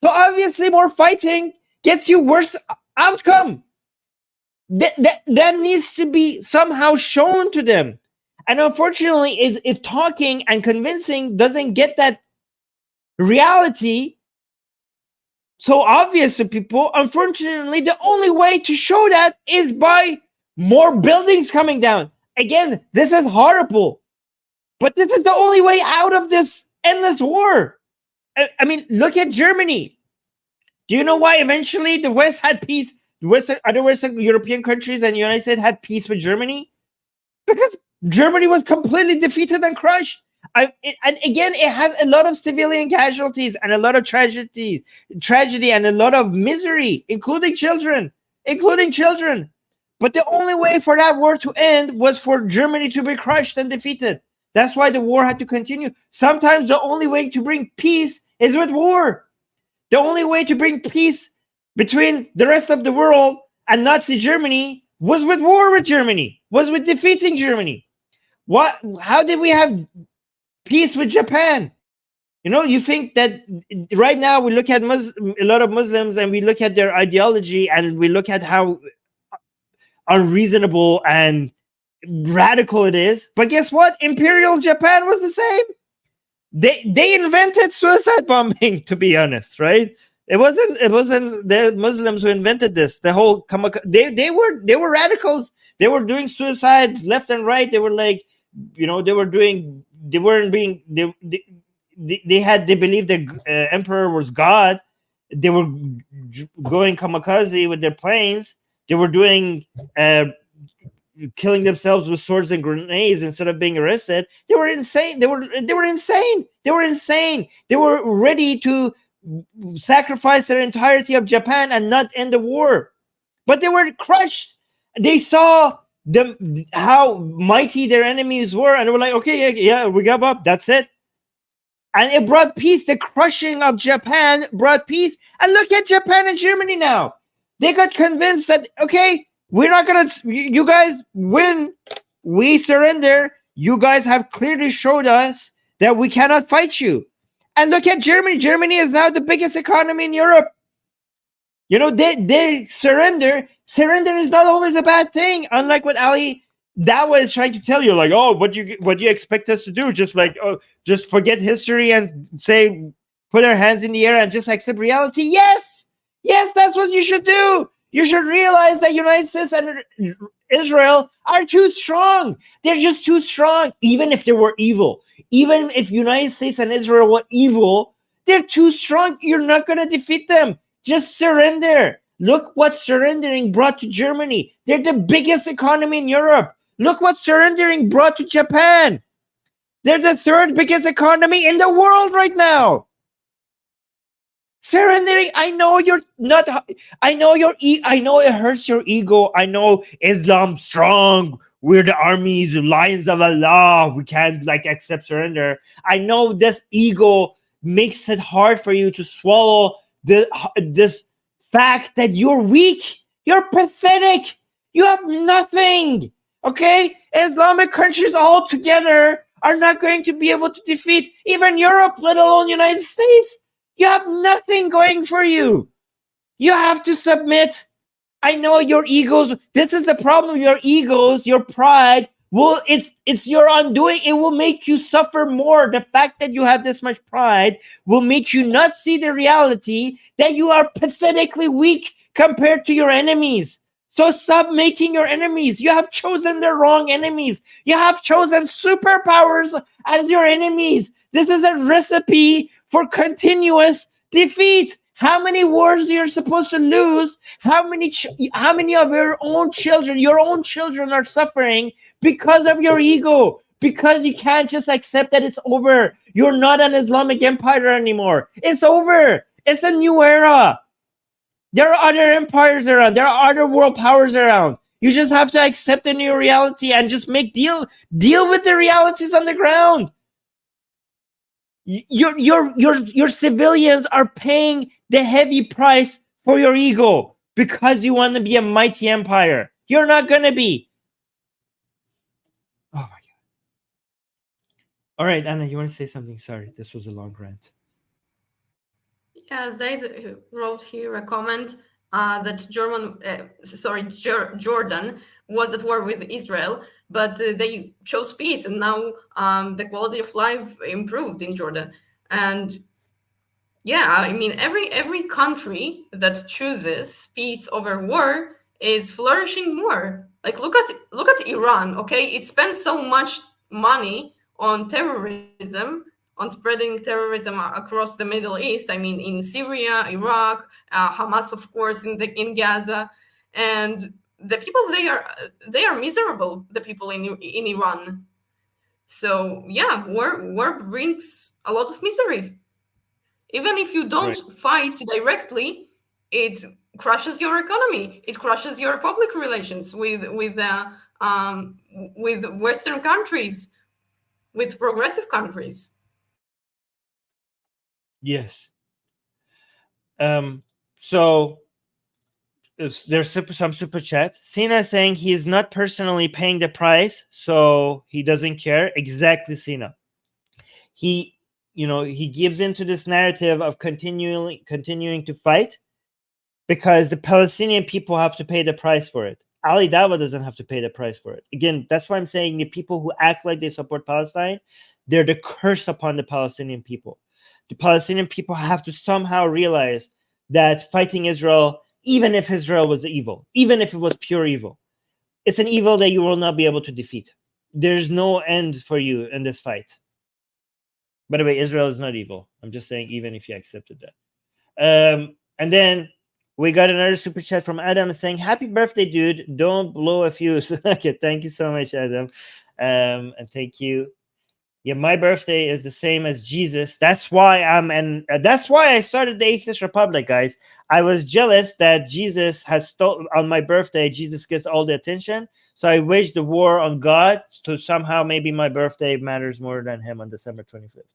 So obviously more fighting gets you worse outcome. That needs to be somehow shown to them. And unfortunately, if talking and convincing doesn't get that reality so obvious to people, unfortunately, the only way to show that is by more buildings coming down. Again, this is horrible. But this is the only way out of this endless war. I mean, look at Germany. Do you know why eventually the West had peace? Other Western European countries and the United States had peace with Germany? Because Germany was completely defeated and crushed. And again, it has a lot of civilian casualties and a lot of tragedy and a lot of misery, including children. But the only way for that war to end was for Germany to be crushed and defeated. That's why the war had to continue. Sometimes the only way to bring peace is with war. The only way to bring peace between the rest of the world and Nazi Germany was with war with Germany, was with defeating Germany. How did we have peace with Japan? You think that right now we look at a lot of Muslims and we look at their ideology and we look at how unreasonable and radical it is. But guess what? Imperial Japan was the same. They invented suicide bombing, to be honest, right? It wasn't the Muslims who invented this. The whole they were radicals. They were doing suicide left and right. They were like, they believed the emperor was God. They were going kamikaze with their planes. They were doing killing themselves with swords and grenades instead of being arrested. They were insane. They were insane. They were ready to sacrifice their entirety of Japan and not end the war. But they were crushed. They saw how mighty their enemies were, and they were like, okay, yeah, we gave up. That's it. And it brought peace. The crushing of Japan brought peace. And look at Japan and Germany now. They got convinced that, okay, we're not going to, you guys win. We surrender. You guys have clearly showed us that we cannot fight you. And look at Germany. Germany is now the biggest economy in Europe. They surrender. Surrender is not always a bad thing. Unlike what Ali Dawah is trying to tell you, like, oh, what do you expect us to do? Just forget history and say, put our hands in the air and just accept reality? Yes, that's what you should do. You should realize that United States and Israel are too strong. They're just too strong. Even if they were evil, even if United States and Israel were evil, they're too strong. You're not going to defeat them. Just surrender. Look what surrendering brought to Germany. They're the biggest economy in Europe. Look what surrendering brought to Japan. They're the third biggest economy in the world right now. Surrendering, I know you're not, I know I know it hurts your ego. I know Islam's strong. We're the armies, the lions of Allah. We can't accept surrender. I know this ego makes it hard for you to swallow this fact that you're weak. You're pathetic. You have nothing. Okay? Islamic countries all together are not going to be able to defeat even Europe, let alone United States. You have nothing going for you. You have to submit. I know your egos. This is the problem. Your egos, your pride, it's your undoing. It will make you suffer more. The fact that you have this much pride will make you not see the reality that you are pathetically weak compared to your enemies. So stop making your enemies. You have chosen the wrong enemies. You have chosen superpowers as your enemies. This is a recipe for continuous defeat. How many wars you're supposed to lose? How many of your own children are suffering because of your ego? Because you can't just accept that it's over. You're not an Islamic empire anymore. It's over. It's a new era. There are other empires around. There are other world powers around. You just have to accept the new reality and just deal with the realities on the ground. Your civilians are paying the heavy price for your ego because you want to be a mighty empire. You're not going to be. Oh my God. All right, Anna, you want to say something? Sorry, this was a long rant. Yeah, Zaid wrote here a comment that Jordan was at war with Israel, but they chose peace, and now the quality of life improved in Jordan. And yeah, I mean, every country that chooses peace over war is flourishing more. Like look at Iran. Okay, it spends so much money on terrorism, on spreading terrorism across the Middle East. I mean, in Syria, Iraq, Hamas, of course, in Gaza, and the people they are miserable. The people in Iran. So yeah, war brings a lot of misery. Even if you don't fight directly, it crushes your economy. It crushes your public relations with Western countries, with progressive countries. Yes. So there's some super chat. Sina saying he is not personally paying the price, so he doesn't care. Exactly, Sina. He gives into this narrative of continuing to fight because the Palestinian people have to pay the price for it. Ali Dawah doesn't have to pay the price for it. Again, that's why I'm saying the people who act like they support Palestine, they're the curse upon the Palestinian people. The Palestinian people have to somehow realize that fighting Israel, even if Israel was evil, even if it was pure evil, it's an evil that you will not be able to defeat. There's no end for you in this fight. By the way, Israel is not evil. I'm just saying, even if you accepted that. And then we got another super chat from Adam saying, "Happy birthday, dude. Don't blow a fuse." Okay, thank you so much, Adam. And thank you. Yeah, my birthday is the same as Jesus. That's why that's why I started the Atheist Republic, guys. I was jealous that Jesus has on my birthday, Jesus gets all the attention. So I waged the war on God to somehow maybe my birthday matters more than him on December 25th.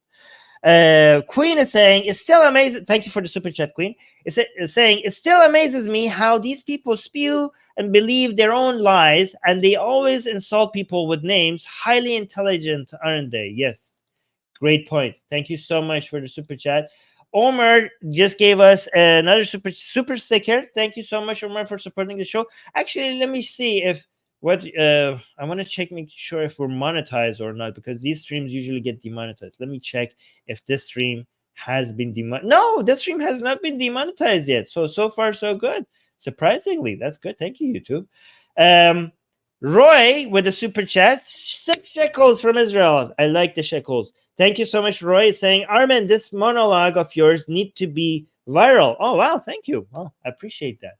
Queen is saying, it's still amazing. Thank you for the super chat, Queen. It's saying, it still amazes me how these people spew and believe their own lies, and they always insult people with names. Highly intelligent, aren't they? Yes. Great point. Thank you so much for the super chat. Omar just gave us another super sticker. Thank you so much, Omar, for supporting the show. Actually, let me see if I want to make sure if we're monetized or not, because these streams usually get demonetized. Let me check if this stream has been demonetized. No, this stream has not been demonetized yet. So far so good. Surprisingly, that's good. Thank you, YouTube. Roy with the super chat, 6 shekels from Israel. I like the shekels. Thank you so much, Roy, saying, Armin, this monologue of yours need to be viral. Oh, wow, thank you. Oh, I appreciate that.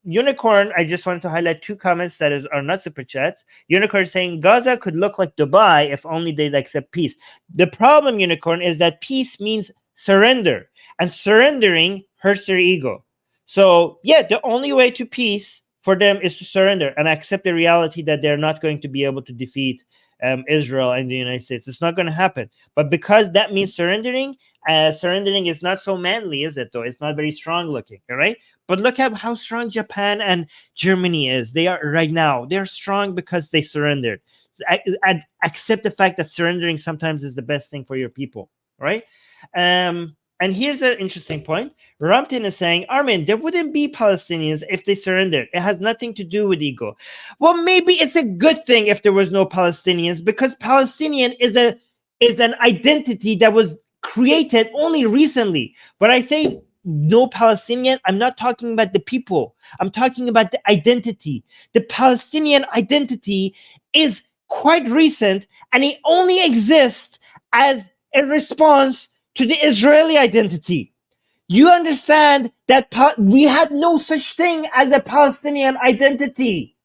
Unicorn, I just wanted to highlight 2 comments that are not super chats. Unicorn saying Gaza could look like Dubai if only they'd accept peace. The problem, Unicorn, is that peace means surrender, and surrendering hurts their ego. So yeah, the only way to peace for them is to surrender and accept the reality that they're not going to be able to defeat Israel and the United States. It's not going to happen. But because that means surrendering, surrendering is not so manly, is it, though? It's not very strong looking, all right? But look at how strong Japan and Germany is. They are right now. They're strong because they surrendered. I accept the fact that surrendering sometimes is the best thing for your people, right? And here's an interesting point. Ramtin is saying, Armin, there wouldn't be Palestinians if they surrendered. It has nothing to do with ego. Well, maybe it's a good thing if there was no Palestinians, because Palestinian is an identity that was created only recently. But I say no Palestinian, I'm not talking about the people. I'm talking about the identity. The Palestinian identity is quite recent, and it only exists as a response to the Israeli identity. You understand that we had no such thing as a Palestinian identity.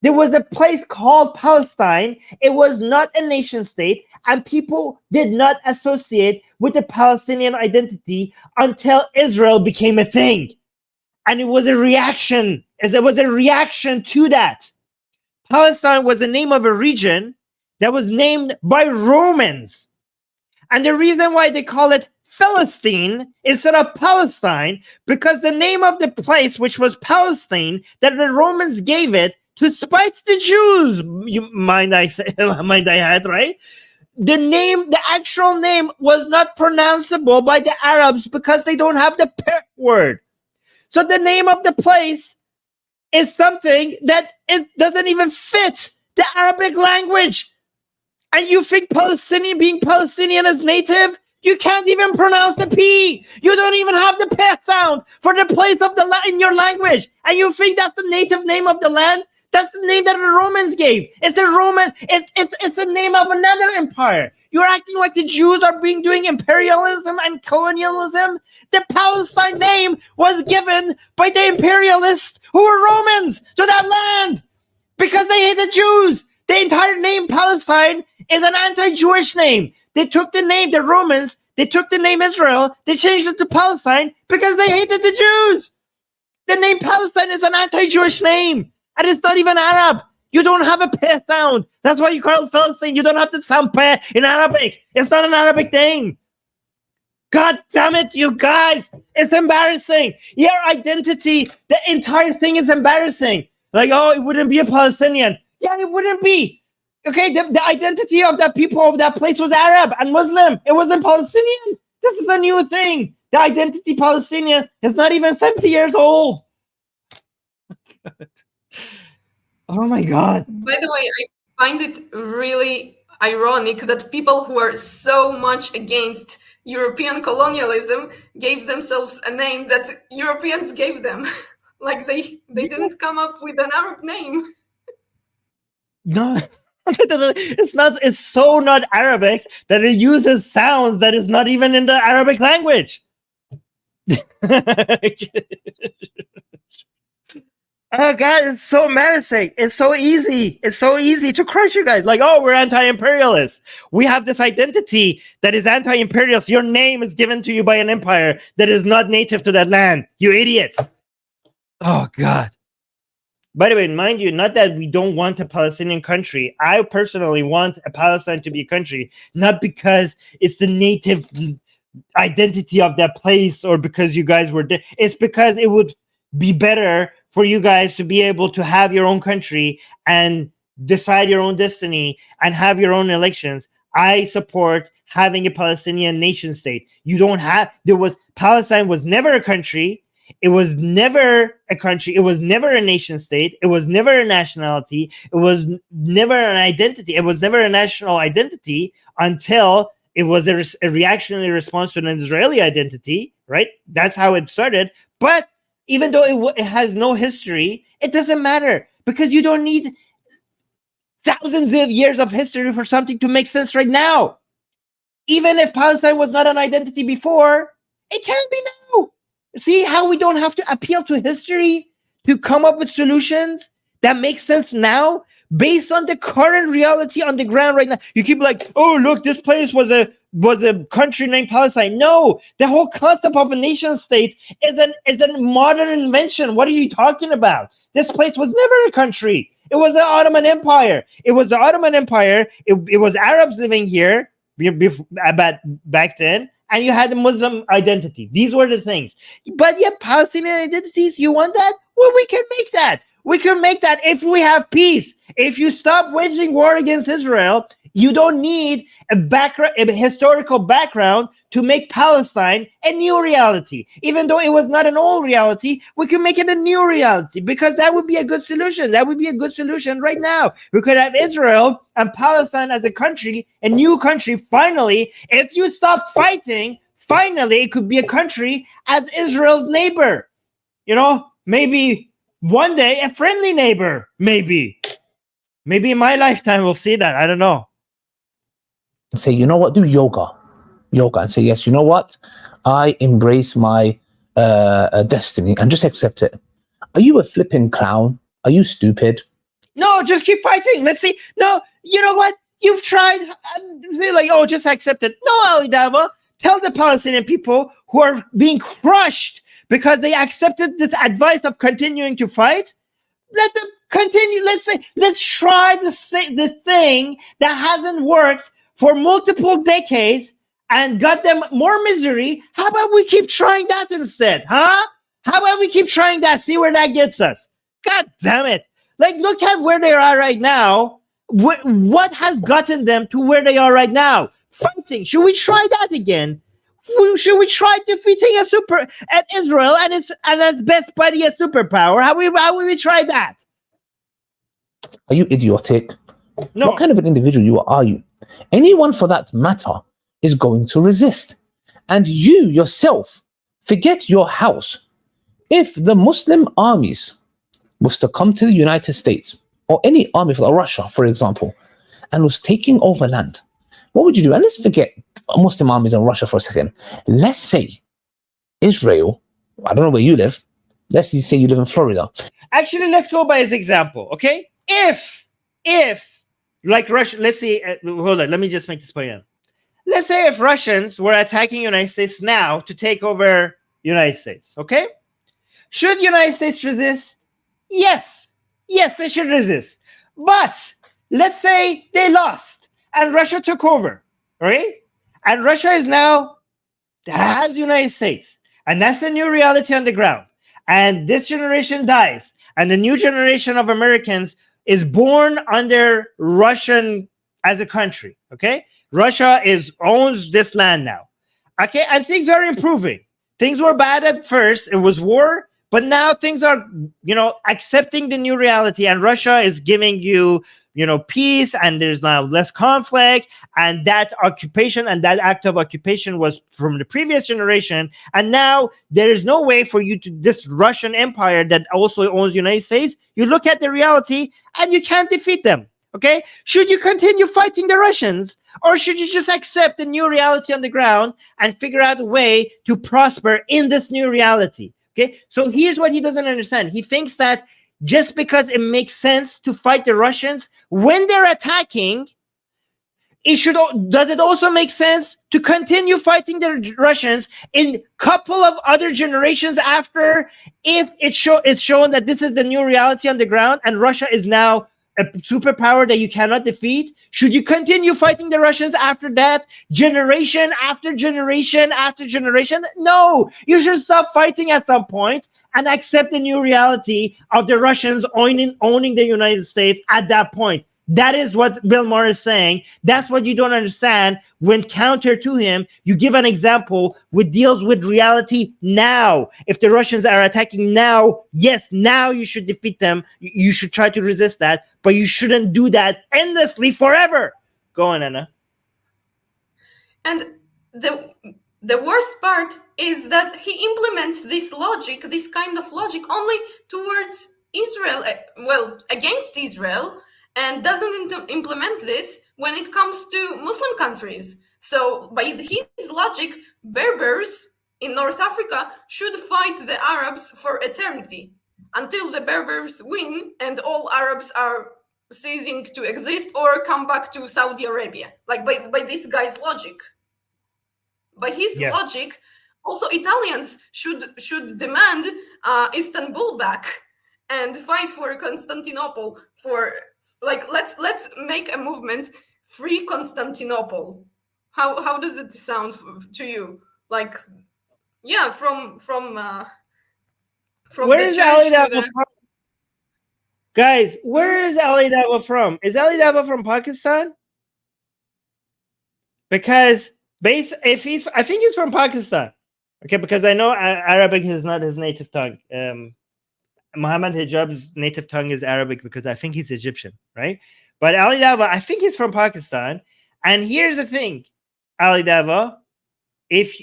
There was a place called Palestine. It was not a nation state, and people did not associate with the Palestinian identity until Israel became a thing. And it was a reaction, as it was a reaction to that. Palestine was the name of a region that was named by Romans. And the reason why they call it Philistine instead of Palestine, because the name of the place, which was Palestine, that the Romans gave it to spite the Jews, mind I had, right? The actual name was not pronounceable by the Arabs because they don't have the word. So the name of the place is something that it doesn't even fit the Arabic language. And you think being Palestinian is native? You can't even pronounce the P. You don't even have the P sound for the place of in your language. And you think that's the native name of the land? That's the name that the Romans gave. It's the name of another empire. You're acting like the Jews are doing imperialism and colonialism. The Palestine name was given by the imperialists who were Romans to that land because they hate the Jews. The entire name Palestine is an anti-Jewish name. They took the name, the Romans, they took the name Israel, they changed it to Palestine because they hated the Jews. The name Palestine is an anti-Jewish name, and it's not even Arab. You don't have a P sound. That's why you call it Palestine. You don't have the sound P in Arabic. It's not an Arabic thing. God damn it, you guys. It's embarrassing. Your identity, the entire thing is embarrassing. Like, oh, it wouldn't be a Palestinian. Yeah, it wouldn't be. Okay, the identity of the people of that place was Arab and Muslim. It wasn't Palestinian. This is a new thing. The identity Palestinian is not even 70 years old. Oh my God. By the way, I find it really ironic that people who are so much against European colonialism gave themselves a name that Europeans gave them. Like they didn't come up with an Arab name. No. It's so not Arabic that it uses sounds that is not even in the Arabic language. Oh God, it's so embarrassing. It's so easy. It's so easy to crush you guys. Like, oh, we're anti-imperialist. We have this identity that is anti-imperialist. Your name is given to you by an empire that is not native to that land. You idiots. Oh God. By the way, mind you, not that we don't want a Palestinian country. I personally want a Palestine to be a country, not because it's the native identity of that place or because you guys were there. It's because it would be better for you guys to be able to have your own country and decide your own destiny and have your own elections. I support having a Palestinian nation state. Palestine was never a country. It was never a country. It was never a nation state. It was never a nationality. It was never an identity. It was never a national identity until it was a reactionary response to an Israeli identity, right? That's how it started. But even though it has no history, It doesn't matter, because you don't need thousands of years of history for something to make sense right now. Even if Palestine was not an identity before, it can be now. See how we don't have to appeal to history to come up with solutions that make sense now based on the current reality on the ground right now. You keep like, oh, look, this place was a country named Palestine. No, the whole concept of a nation state is a modern invention. What are you talking about? This place was never a country. It was the Ottoman Empire. It was the Ottoman Empire. It was Arabs living here back then, and you had the Muslim identity. These were the things. But yet, Palestinian identities, you want that? Well, we can make that. We can make that if we have peace. If you stop waging war against Israel, you don't need a historical background to make Palestine a new reality. Even though it was not an old reality, we can make it a new reality, because that would be a good solution. That would be a good solution right now. We could have Israel and Palestine as a country, a new country. Finally, if you stop fighting, finally, it could be a country as Israel's neighbor. You know, maybe one day a friendly neighbor, maybe in my lifetime we'll see that. I don't know. And say, you know what, do yoga, and say, yes, you know what, I embrace my destiny and just accept it. Are you a flipping clown? Are you stupid? No, just keep fighting. Let's see. No, you know what? You've tried. They're like, oh, just accept it. No, Ali Dawah, tell the Palestinian people who are being crushed because they accepted this advice of continuing to fight. Let them continue. Let's try the thing that hasn't worked for multiple decades and got them more misery. How about we keep trying that instead, huh? How about we keep trying that, see where that gets us? God damn it. Like, look at where they are right now. What has gotten them to where they are right now? Fighting. Should we try that again? Should we try defeating at Israel and its best buddy, a superpower? How will we try that? Are you idiotic? No. What kind of an individual are you? Anyone for that matter is going to resist. And you yourself, forget your house. If the Muslim armies was to come to the United States, or any army for Russia, for example, and was taking over land, what would you do? And let's forget Muslim armies in Russia for a second. Let's say Israel, I don't know where you live. Let's say you live in Florida. Actually, let's go by his example, okay? If like Russia, let's say, hold on, let me just make this point. Let's say if Russians were attacking United States now to take over United States, okay? Should United States resist? Yes, they should resist. But let's say they lost and Russia took over, right? And Russia is now has United States, and that's the new reality on the ground. And this generation dies, and the new generation of Americans is born under Russian as a country, okay? Russia owns this land now, okay? And things are improving. Things were bad at first. It was war, but now things are, accepting the new reality, and Russia is giving you, peace, and there's now less conflict, and that occupation and that act of occupation was from the previous generation, and now there is no way for you to, this Russian empire that also owns the United States, you look at the reality and you can't defeat them, okay? Should you continue fighting the Russians, or should you just accept the new reality on the ground and figure out a way to prosper in this new reality, okay? So here's what he doesn't understand. He thinks that just because it makes sense to fight the Russians when they're attacking, does it also make sense to continue fighting the Russians in a couple of other generations after, if it's shown that this is the new reality on the ground and Russia is now a superpower that you cannot defeat? Should you continue fighting the Russians after that, generation after generation after generation? No, you should stop fighting at some point and accept the new reality of the Russians owning the United States at that point. That is what Bill Maher is saying. That's what you don't understand. When counter to him, you give an example which deals with reality now. If the Russians are attacking now, yes, now you should defeat them. You should try to resist that, but you shouldn't do that endlessly forever. Go on, Anna. And the worst part is that he implements this logic, this kind of logic, only towards Israel, against Israel, and doesn't implement this when it comes to Muslim countries. So by his logic, Berbers in North Africa should fight the Arabs for eternity until the Berbers win and all Arabs are ceasing to exist or come back to Saudi Arabia. Like by this guy's logic. By his logic, also Italians should demand Istanbul back and fight for Constantinople. For like let's make a movement, free Constantinople. How does it sound to you? Like, yeah, from where the is church Ali to Dawah the... from? Guys, where is Ali Dawah from? Is Ali Dawah from Pakistan? Because I think he's from Pakistan. Okay, because I know Arabic is not his native tongue. Muhammad Hijab's native tongue is Arabic because I think he's Egyptian, right? But Ali Dawah, I think he's from Pakistan. And here's the thing, Ali Dawah, if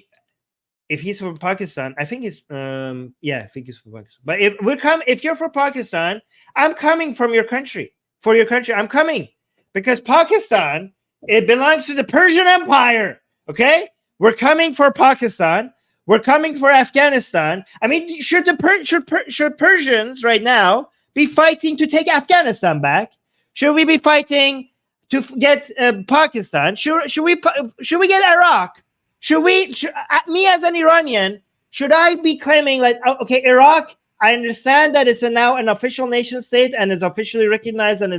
he's from Pakistan, I think he's I think he's from Pakistan. But if you're from Pakistan, I'm coming from your country. For your country, I'm coming. Because Pakistan, it belongs to the Persian Empire. Okay? We're coming for Pakistan. We're coming for Afghanistan. I mean, should Persians right now be fighting to take Afghanistan back? Should we be fighting to get Pakistan? Should we get Iraq? Me as an Iranian, should I be claiming like, okay, Iraq, I understand that it's now an official nation state and is officially recognized as an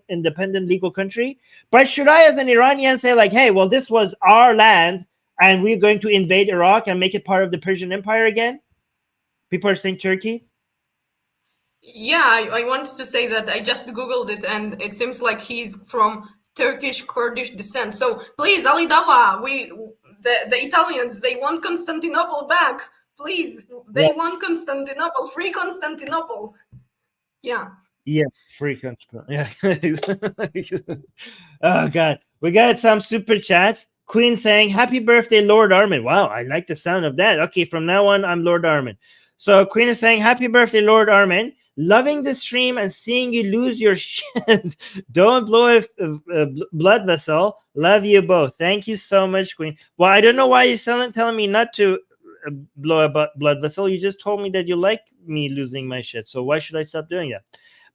independent legal country. But should I, as an Iranian, say like, hey, well, this was our land and we're going to invade Iraq and make it part of the Persian Empire again? People are saying Turkey. Yeah, I wanted to say that I just Googled it and it seems like he's from Turkish Kurdish descent. So please, Ali Dawah, the Italians, they want Constantinople back. Please, they want Constantinople, free Constantinople. Yeah. Yeah, free Constantinople. Yeah. Oh God, we got some super chats. Queen saying, "Happy birthday, Lord Armin." Wow, I like the sound of that. Okay, from now on, I'm Lord Armin. So Queen is saying, "Happy birthday, Lord Armin. Loving the stream and seeing you lose your shit. Don't blow a blood vessel. Love you both." Thank you so much, Queen. Well, I don't know why you're telling me not to blow a blood vessel. You just told me that you like me losing my shit. So why should I stop doing that?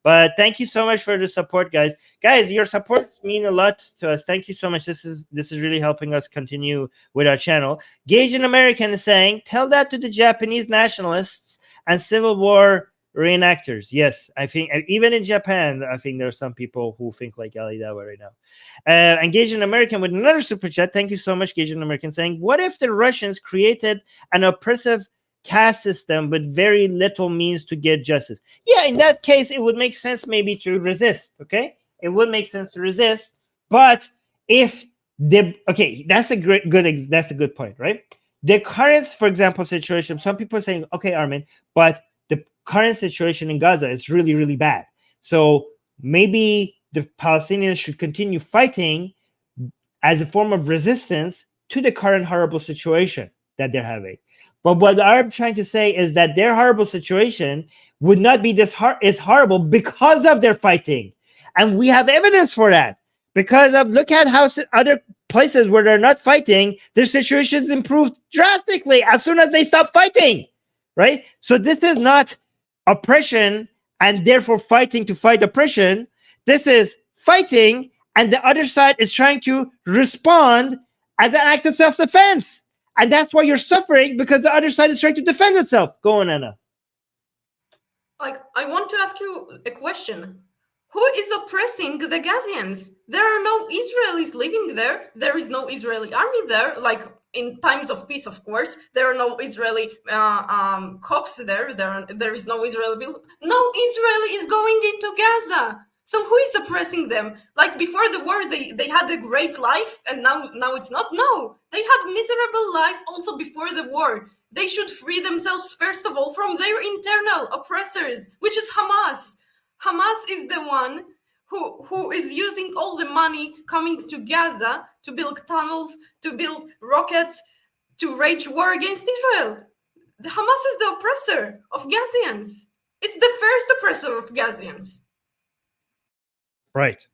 But thank you so much for the support, guys. Guys, your support means a lot to us. Thank you so much. This is really helping us continue with our channel. Gaijin American is saying, "Tell that to the Japanese nationalists and Civil War reenactors." Yes, I think even in Japan, I think there are some people who think like Ali Dawah right now. Engaged in American with another super chat. Thank you so much, Engaged in American, saying, "What if the Russians created an oppressive caste system with very little means to get justice?" Yeah, in that case, it would make sense maybe to resist. Okay, it would make sense to resist. But if that's a good point, right? The current, for example, situation. Some people are saying, "Okay, Armin, but the current situation in Gaza is really, really bad. So maybe the Palestinians should continue fighting as a form of resistance to the current horrible situation that they're having." But what I'm trying to say is that their horrible situation would not be is horrible because of their fighting. And we have evidence for that. Because of, look at how other places where they're not fighting, their situations improved drastically as soon as they stop fighting. Right? So this is not oppression and therefore fighting to fight oppression. This is fighting and the other side is trying to respond as an act of self-defense. And that's why you're suffering, because the other side is trying to defend itself. Go on, Anna. Like, I want to ask you a question. Who is oppressing the Gazians? There are no Israelis living there. There is no Israeli army there. Like, in times of peace, of course, there are no Israeli cops there. There is no Israeli build. No Israeli is going into Gaza. So who is suppressing them? Like before the war, they had a great life, and now it's not. No, they had miserable life also before the war. They should free themselves first of all from their internal oppressors, which is Hamas. Hamas is the one who is using all the money coming to Gaza to build tunnels, to build rockets, to wage war against Israel. Hamas is the oppressor of Gazians. It's the first oppressor of Gazians. Right.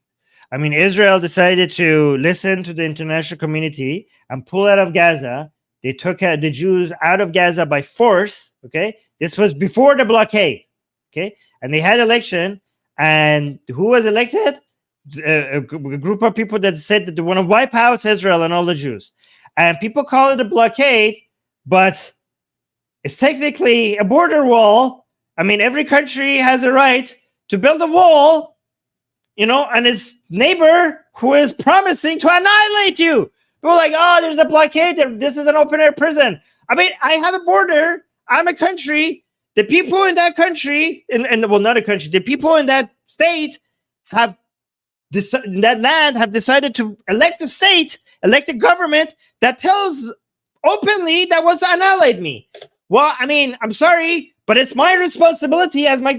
I mean, Israel decided to listen to the international community and pull out of Gaza. They took the Jews out of Gaza by force. Okay. This was before the blockade. Okay. And they had election. And who was elected? A group of people that said that they want to wipe out Israel and all the Jews. And people call it a blockade, but it's technically a border wall. I mean, every country has a right to build a wall, you know, and its neighbor who is promising to annihilate you. People are like, oh, there's a blockade. This is an open-air prison. I mean, I have a border. I'm a country. The people in that country, well, not a country, the people in that state have that land have decided to elect a state, elect a government that tells openly that wants to annihilate me. Well, I mean, I'm sorry, but it's my responsibility as a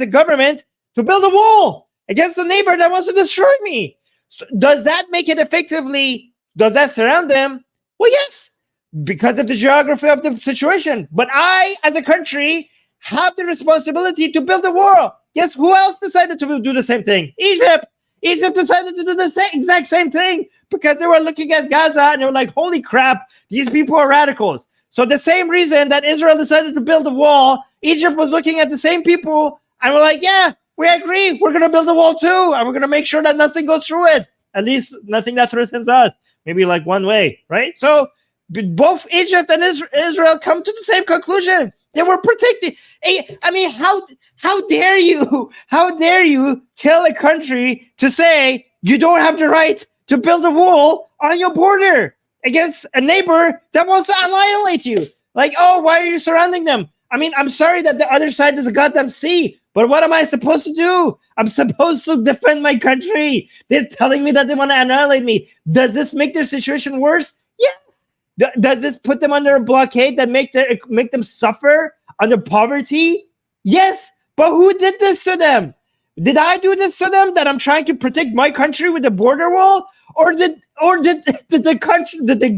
government, to build a wall against the neighbor that wants to destroy me. So does that make it effectively? Does that surround them? Well, yes, because of the geography of the situation. But I, as a country, have the responsibility to build a wall. Yes, who else decided to do the same thing? Egypt. Egypt decided to do the exact same thing because they were looking at Gaza and they were like, holy crap, these people are radicals. So the same reason that Israel decided to build a wall, Egypt was looking at the same people and we're like, yeah, we agree. We're going to build a wall too. And we're going to make sure that nothing goes through it. At least nothing that threatens us. Maybe like one way, right? So both Egypt and Israel come to the same conclusion. They were protected. I mean, how dare you? How dare you tell a country to say you don't have the right to build a wall on your border against a neighbor that wants to annihilate you? Like, oh, why are you surrounding them? I mean, I'm sorry that the other side is a goddamn sea, but what am I supposed to do? I'm supposed to defend my country. They're telling me that they want to annihilate me. Does this make their situation worse? Yeah. Does this put them under a blockade that make them suffer under poverty? Yes, but who did this to them? Did I do this to them, that I'm trying to protect my country with a border wall? Or did the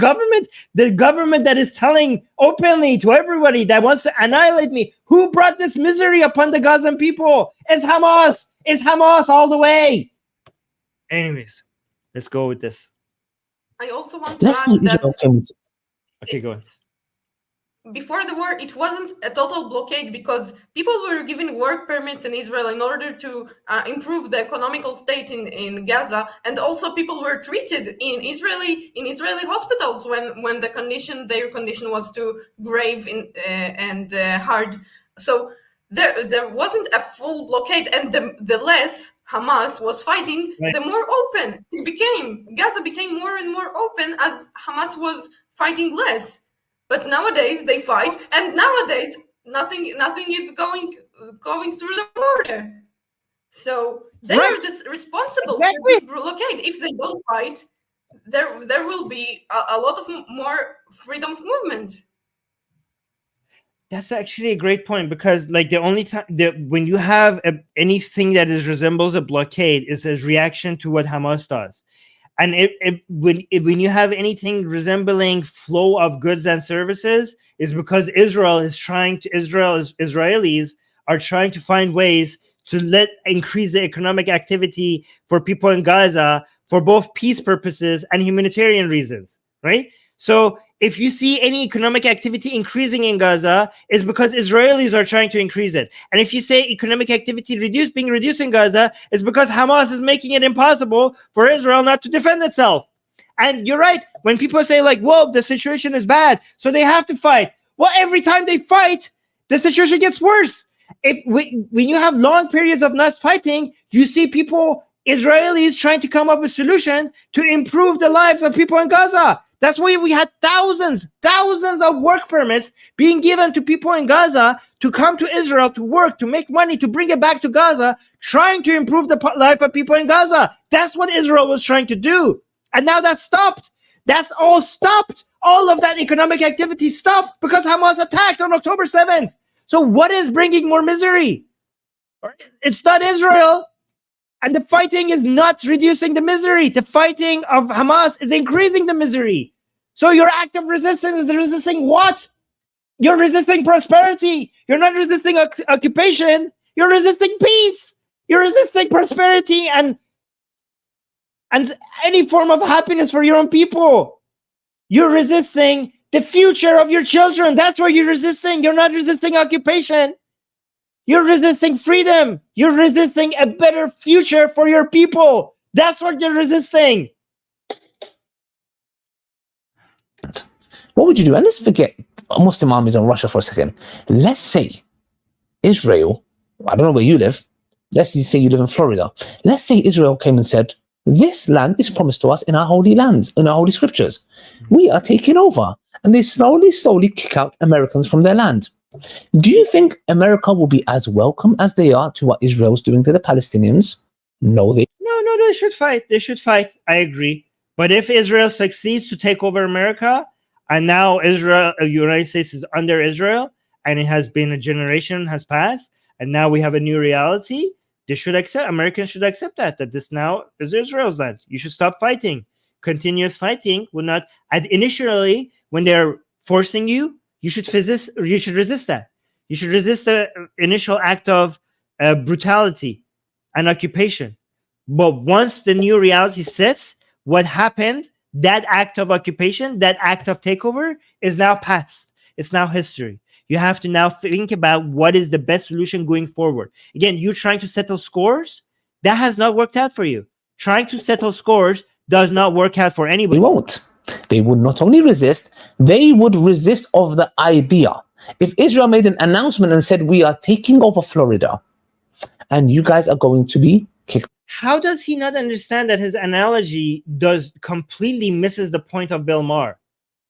government that is telling openly to everybody that wants to annihilate me, who brought this misery upon the Gazan people? It's Hamas. It's Hamas all the way. Anyways, let's go with this. I also want to add that okay, go ahead. Before the war, it wasn't a total blockade because people were given work permits in Israel in order to improve the economical state in Gaza, and also people were treated in Israeli hospitals when their condition was too grave and hard. So there wasn't a full blockade, and the less Hamas was fighting, right, the more open it became. Gaza became more and more open as Hamas was fighting less. But nowadays they fight, and nowadays nothing is going through the border. So they are responsible for this blockade. If they don't fight, there will be a lot of more freedom of movement. That's actually a great point, because like the only time when you have anything that resembles a blockade is a reaction to what Hamas does. And when you have anything resembling flow of goods and services, is because Israelis are trying to find ways to increase the economic activity for people in Gaza for both peace purposes and humanitarian reasons, right? So if you see any economic activity increasing in Gaza, it's because Israelis are trying to increase it. And if you say economic activity being reduced in Gaza, it's because Hamas is making it impossible for Israel not to defend itself. And you're right, when people say like, whoa, the situation is bad, so they have to fight. Well, every time they fight, the situation gets worse. When you have long periods of not fighting, you see Israelis trying to come up with a solution to improve the lives of people in Gaza. That's why we had thousands of work permits being given to people in Gaza to come to Israel to work, to make money, to bring it back to Gaza, trying to improve the life of people in Gaza. That's what Israel was trying to do. And now that's stopped. That's all stopped. All of that economic activity stopped because Hamas attacked on October 7th. So what is bringing more misery? It's not Israel. And the fighting is not reducing the misery. The fighting of Hamas is increasing the misery. So your act of resistance is resisting what? You're resisting prosperity. You're not resisting occupation. You're resisting peace. You're resisting prosperity and any form of happiness for your own people. You're resisting the future of your children. That's what you're resisting. You're not resisting occupation. You're resisting freedom. You're resisting a better future for your people. That's what you're resisting. What would you do? And let's forget Muslim armies in Russia for a second. Let's say Israel, I don't know where you live. Let's say you live in Florida. Let's say Israel came and said, this land is promised to us in our holy lands, in our holy scriptures. We are taking over. And they slowly kick out Americans from their land. Do you think America will be as welcome as they are to what Israel's doing to the Palestinians? No, they should fight. They should fight. I agree. But if Israel succeeds to take over America, and now Israel, United States is under Israel, and it has been a generation has passed, and now we have a new reality, they should accept. Americans should accept that this now is Israel's land. You should stop fighting. Continuous fighting will not. Initially, when they're forcing you, you should resist. You should resist that. You should resist the initial act of brutality and occupation. But once the new reality sets, what happened? That act of occupation, that act of takeover, is now past. It's now history. You have to now think about what is the best solution going forward. Again, you trying to settle scores, that has not worked out for you. Trying to settle scores does not work out for anybody. They won't. They would not only resist, they would resist of the idea. If Israel made an announcement and said, we are taking over Florida, and you guys are going to be kicked. How does he not understand that his analogy does completely misses the point of Bill Maher?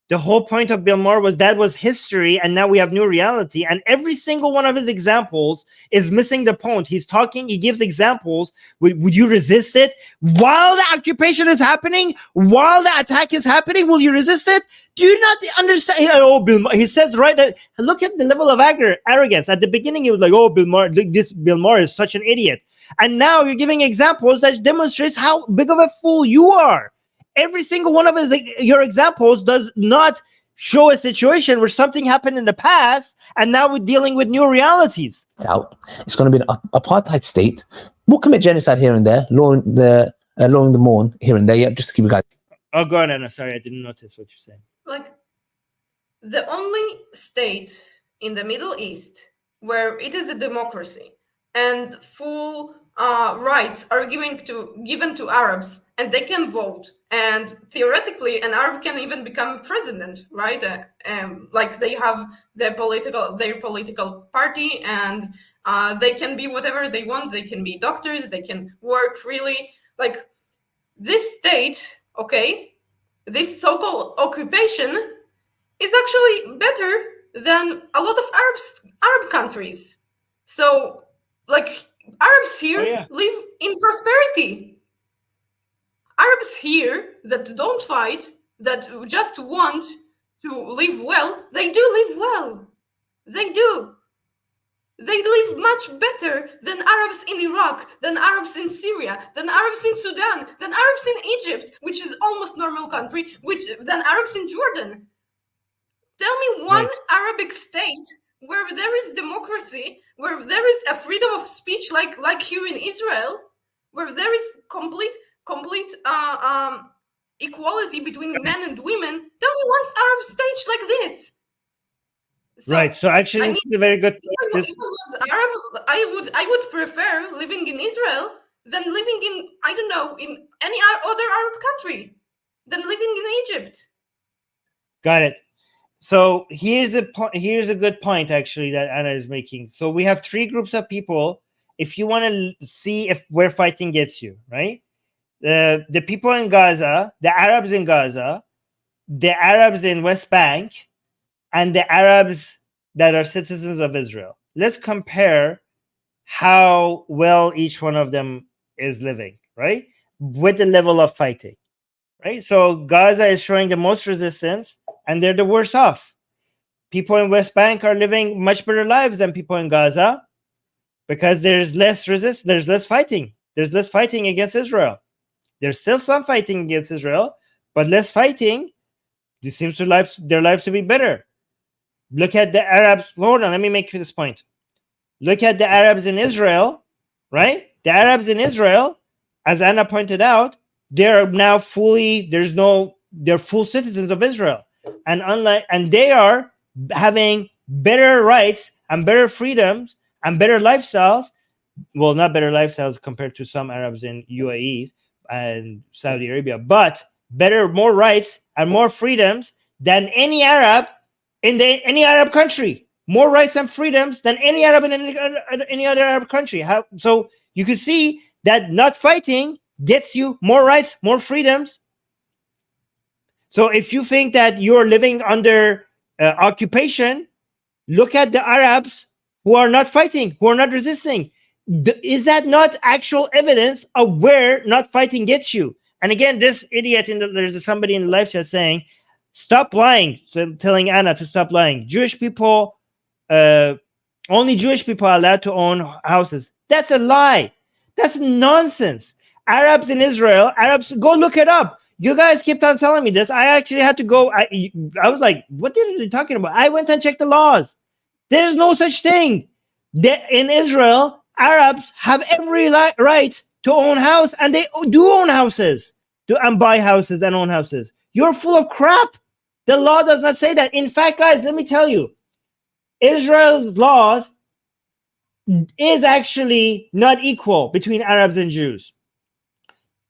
The whole point of Bill Maher was that was history, and now we have new reality. And every single one of his examples is missing the point. He's talking, he gives examples. Would you resist it? While the occupation is happening, while the attack is happening, will you resist it? Do you not understand? Oh, Bill Maher, he says, right, look at the level of arrogance. At the beginning, he was like, oh, Bill Maher is such an idiot. And now you're giving examples that demonstrates how big of a fool you are. Every single one of your examples does not show a situation where something happened in the past, and now we're dealing with new realities. It's going to be an apartheid state. We'll commit genocide here and there, lowering the mourn here and there, yeah, just to keep you guys. Oh, go on, Anna. Sorry, I didn't notice what you're saying. Like, the only state in the Middle East where it is a democracy and full rights are given to Arabs, and they can vote, and theoretically an Arab can even become president, right? Like, they have their political party, and they can be whatever they want. They can be doctors, they can work freely. Like, this state, okay, this so-called occupation is actually better than a lot of Arab countries. So, like, Arabs here live in prosperity. Arabs here that don't fight, that just want to live well, they do live well. They do. They live much better than Arabs in Iraq, than Arabs in Syria, than Arabs in Sudan, than Arabs in Egypt, which is almost normal country, than Arabs in Jordan. Tell me one Arabic state where there is democracy, where there is a freedom of speech like here in Israel, where there is complete equality between men and women. Tell me one Arab state like this. So, right. So actually, this is a very good. If I was Arab, I would prefer living in Israel than living in, I don't know, in any other Arab country, than living in Egypt. Got it. So here's a good point actually that Anna is making. So we have three groups of people. If you want to see where fighting gets you, right? The people in Gaza, the Arabs in Gaza, the Arabs in West Bank, and the Arabs that are citizens of Israel. Let's compare how well each one of them is living, right? With the level of fighting, right? So Gaza is showing the most resistance, and they're the worst off. People in West Bank are living much better lives than people in Gaza because there's less there's less fighting. There's less fighting against Israel. There's still some fighting against Israel, but less fighting. This seems their lives to be better. Look at the Arabs. Hold on, let me make this point. Look at the Arabs in Israel, right? The Arabs in Israel, as Anna pointed out, they're now they're full citizens of Israel. And they are having better rights and better freedoms and better lifestyles. Well, not better lifestyles compared to some Arabs in UAE and Saudi Arabia, but more rights and more freedoms than any Arab in any Arab country. More rights and freedoms than any Arab in any other Arab country. So you can see that not fighting gets you more rights, more freedoms. So if you think that you're living under occupation, look at the Arabs who are not fighting, who are not resisting. Is that not actual evidence of where not fighting gets you? And again, this idiot there's somebody in the live chat saying, stop lying, telling Anna to stop lying. Jewish people, only Jewish people are allowed to own houses. That's a lie. That's nonsense. Arabs in Israel, go look it up. You guys kept on telling me this. I actually had to go. I was like, what are you talking about? I went and checked the laws. There's no such thing. In Israel, Arabs have every right to own house, and they do own houses, and buy houses and own houses. You're full of crap. The law does not say that. In fact, guys, let me tell you, Israel's laws is actually not equal between Arabs and Jews.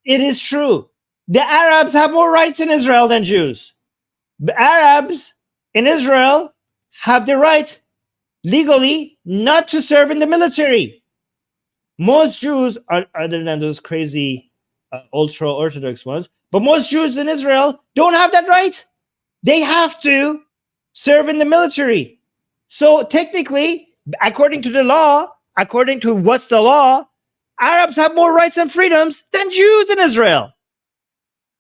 It is true. The Arabs have more rights in Israel than Jews. The Arabs in Israel have the right legally not to serve in the military. Most Jews, other than those crazy ultra-Orthodox ones, but most Jews in Israel don't have that right. They have to serve in the military. So technically, according to the law, according to what's the law, Arabs have more rights and freedoms than Jews in Israel.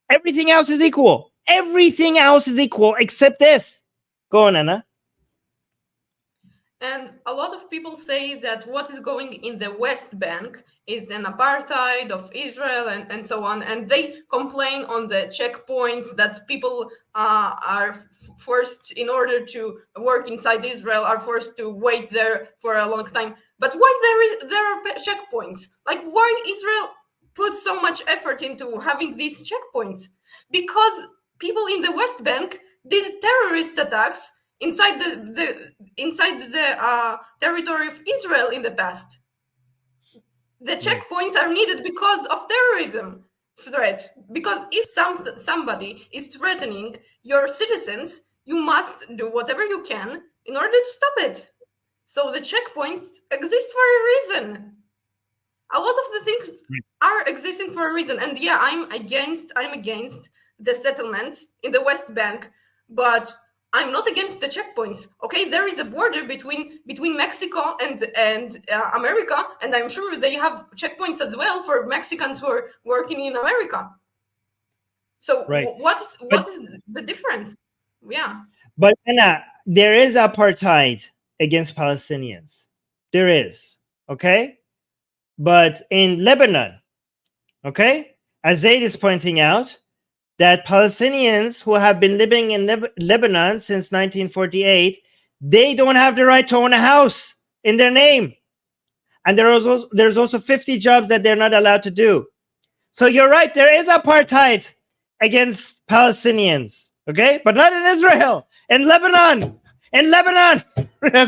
Everything else is equal. Everything else is equal except this. Go on, Anna. And a lot of people say that what is going in the West Bank is an apartheid of Israel and so on. And they complain on the checkpoints that people are forced, in order to work inside Israel, are forced to wait there for a long time. But why there are checkpoints? Like, why Israel put so much effort into having these checkpoints? Because people in the West Bank did terrorist attacks inside the territory of Israel in the past. The checkpoints are needed because of terrorism threat. Because if somebody is threatening your citizens, you must do whatever you can in order to stop it. So the checkpoints exist for a reason. A lot of the things are existing for a reason. And yeah, I'm against the settlements in the West Bank, but I'm not against the checkpoints. Okay, there is a border between Mexico and America, and I'm sure they have checkpoints as well for Mexicans who are working in America. So what is the difference? Yeah. But Anna, there is apartheid against Palestinians. There is. Okay? But in Lebanon, okay, as Zaid is pointing out, that Palestinians who have been living in Lebanon since 1948, they don't have the right to own a house in their name. And there's also 50 jobs that they're not allowed to do. So you're right, there is apartheid against Palestinians, okay? But not in Israel, in Lebanon. In Lebanon.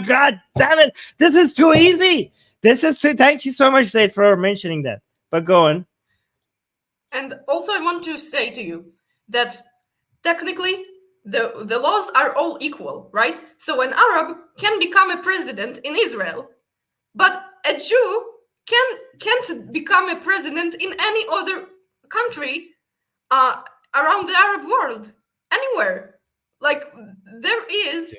God damn it. This is too easy. Thank you so much, Zaid, for mentioning that. But go on. And also I want to say to you that technically the laws are all equal, right? So an Arab can become a president in Israel, but a Jew can't become a president in any other country around the Arab world, anywhere. Like, there is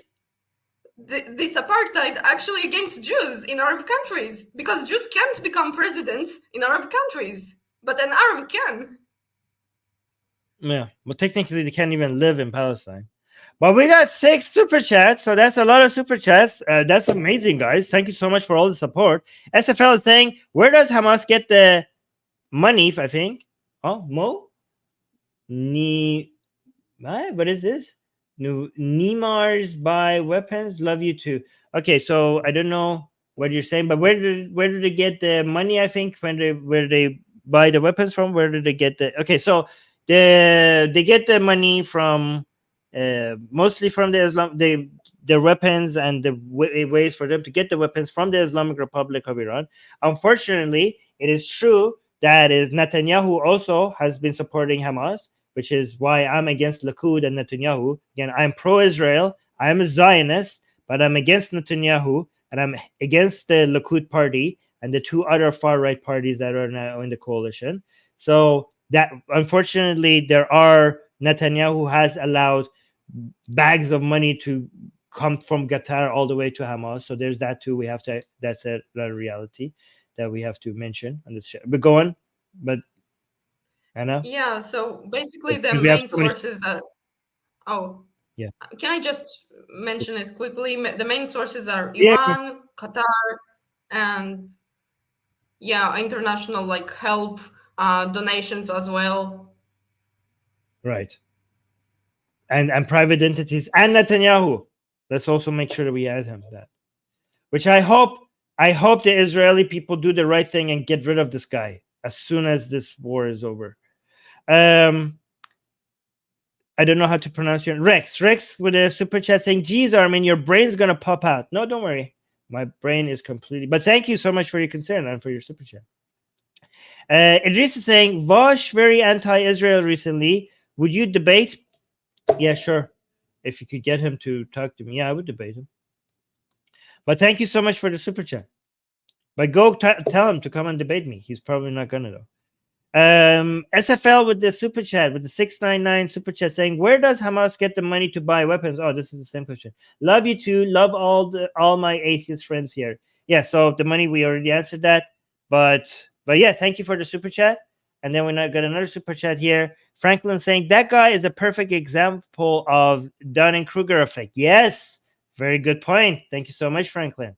this apartheid actually against Jews in Arab countries, because Jews can't become presidents in Arab countries, but an Arab can. Yeah, but technically they can't even live in Palestine. But we got 6 super chats, so that's a lot of super chats. That's amazing, guys. Thank you so much for all the support. SFL is saying, where does Hamas get the money, I think? Oh, Mo? What is this? Neymars buy weapons. Love you too. Okay, so I don't know what you're saying, but where did they get the money? I think where they buy the weapons from. Where did they get the? Okay, so they get the money from mostly from the Islam. The weapons and the ways for them to get the weapons from the Islamic Republic of Iran. Unfortunately, it is true that is Netanyahu also has been supporting Hamas, which is why I'm against Likud and Netanyahu. Again, I'm pro-Israel. I am a Zionist, but I'm against Netanyahu, and I'm against the Likud party and the two other far-right parties that are now in the coalition. So that, unfortunately, Netanyahu has allowed bags of money to come from Qatar all the way to Hamas. So there's that too. That's a reality that we have to mention on this show. But go on. But Anna? Yeah, so basically the Because we have main so many- sources are... Oh. Yeah. Can I just mention it quickly? The main sources are Yeah. Iran, Qatar, and international like help, donations as well. Right. And private entities and Netanyahu. Let's also make sure that we add him that. Which I hope the Israeli people do the right thing and get rid of this guy as soon as this war is over. I don't know how to pronounce your Rex with a super chat saying, geez, Armin, your brain's gonna pop out. No, don't worry. My brain is completely, but thank you so much for your concern and for your super chat. Idris is saying, Vosh very anti-Israel recently. Would you debate? Yeah, sure. If you could get him to talk to me, yeah, I would debate him. But thank you so much for the super chat. But go tell him to come and debate me. He's probably not gonna though. SFL with the super chat, with the 699 super chat saying, where does Hamas get the money to buy weapons? Oh, this is the same question. Love you too. Love all my atheist friends here. Yeah, so the money, we already answered that. But yeah, thank you for the super chat. And then we got another super chat here. Franklin saying, that guy is a perfect example of Dunning-Kruger effect. Yes, very good point. Thank you so much, Franklin.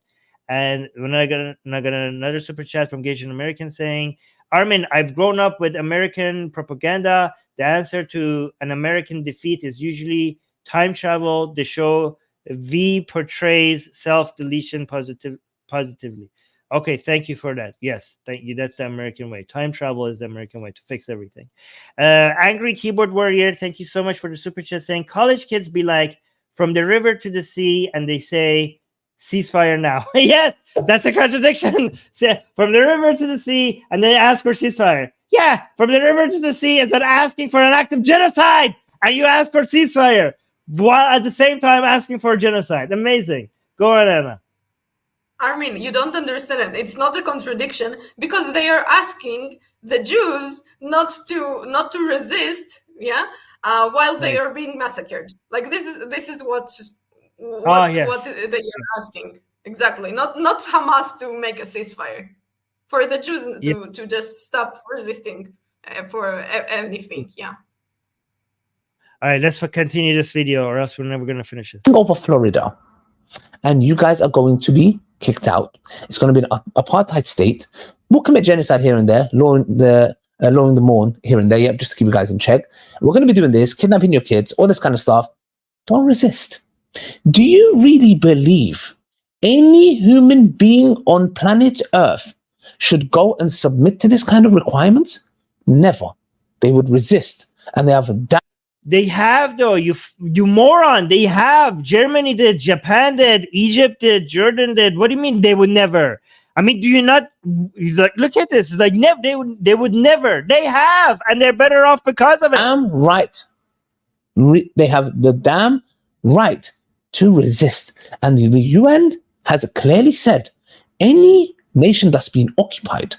And when I got another super chat from Asian American saying, Armin, I've grown up with American propaganda. The answer to an American defeat is usually time travel. The show V portrays self-deletion positively. Okay, thank you for that. Yes, thank you. That's the American way. Time travel is the American way to fix everything. Angry Keyboard Warrior, thank you so much for the super chat saying, college kids be like, from the river to the sea, and they say, ceasefire now. Yes, that's a contradiction. From the river to the sea, and they ask for ceasefire. Yeah, from the river to the sea is that asking for an act of genocide, and you ask for ceasefire while at the same time asking for genocide. Amazing. Go on, Anna. Armin, you don't understand it. It's not a contradiction because they are asking the Jews not to resist, while they are being massacred. Like this is what they are asking. Exactly. Not Hamas to make a ceasefire. For the Jews to just stop resisting for anything. Yeah. All right, let's continue this video or else we're never going to finish it. Over Florida, and you guys are going to be kicked out. It's going to be an apartheid state. We'll commit genocide here and there, lowering the mourn here and there, just to keep you guys in check. We're going to be doing this, kidnapping your kids, all this kind of stuff. Don't resist. Do you really believe any human being on planet Earth should go and submit to this kind of requirements? Never. They would resist, and they have They have, though, you moron. They have. Germany did, Japan did, Egypt did, Jordan did. What do you mean they would never? I mean, do you not? He's like, look at this. It's like, never. They would never. They have, and they're better off because of it. Damn right. They have the damn right to resist, and the UN has clearly said any nation that's been occupied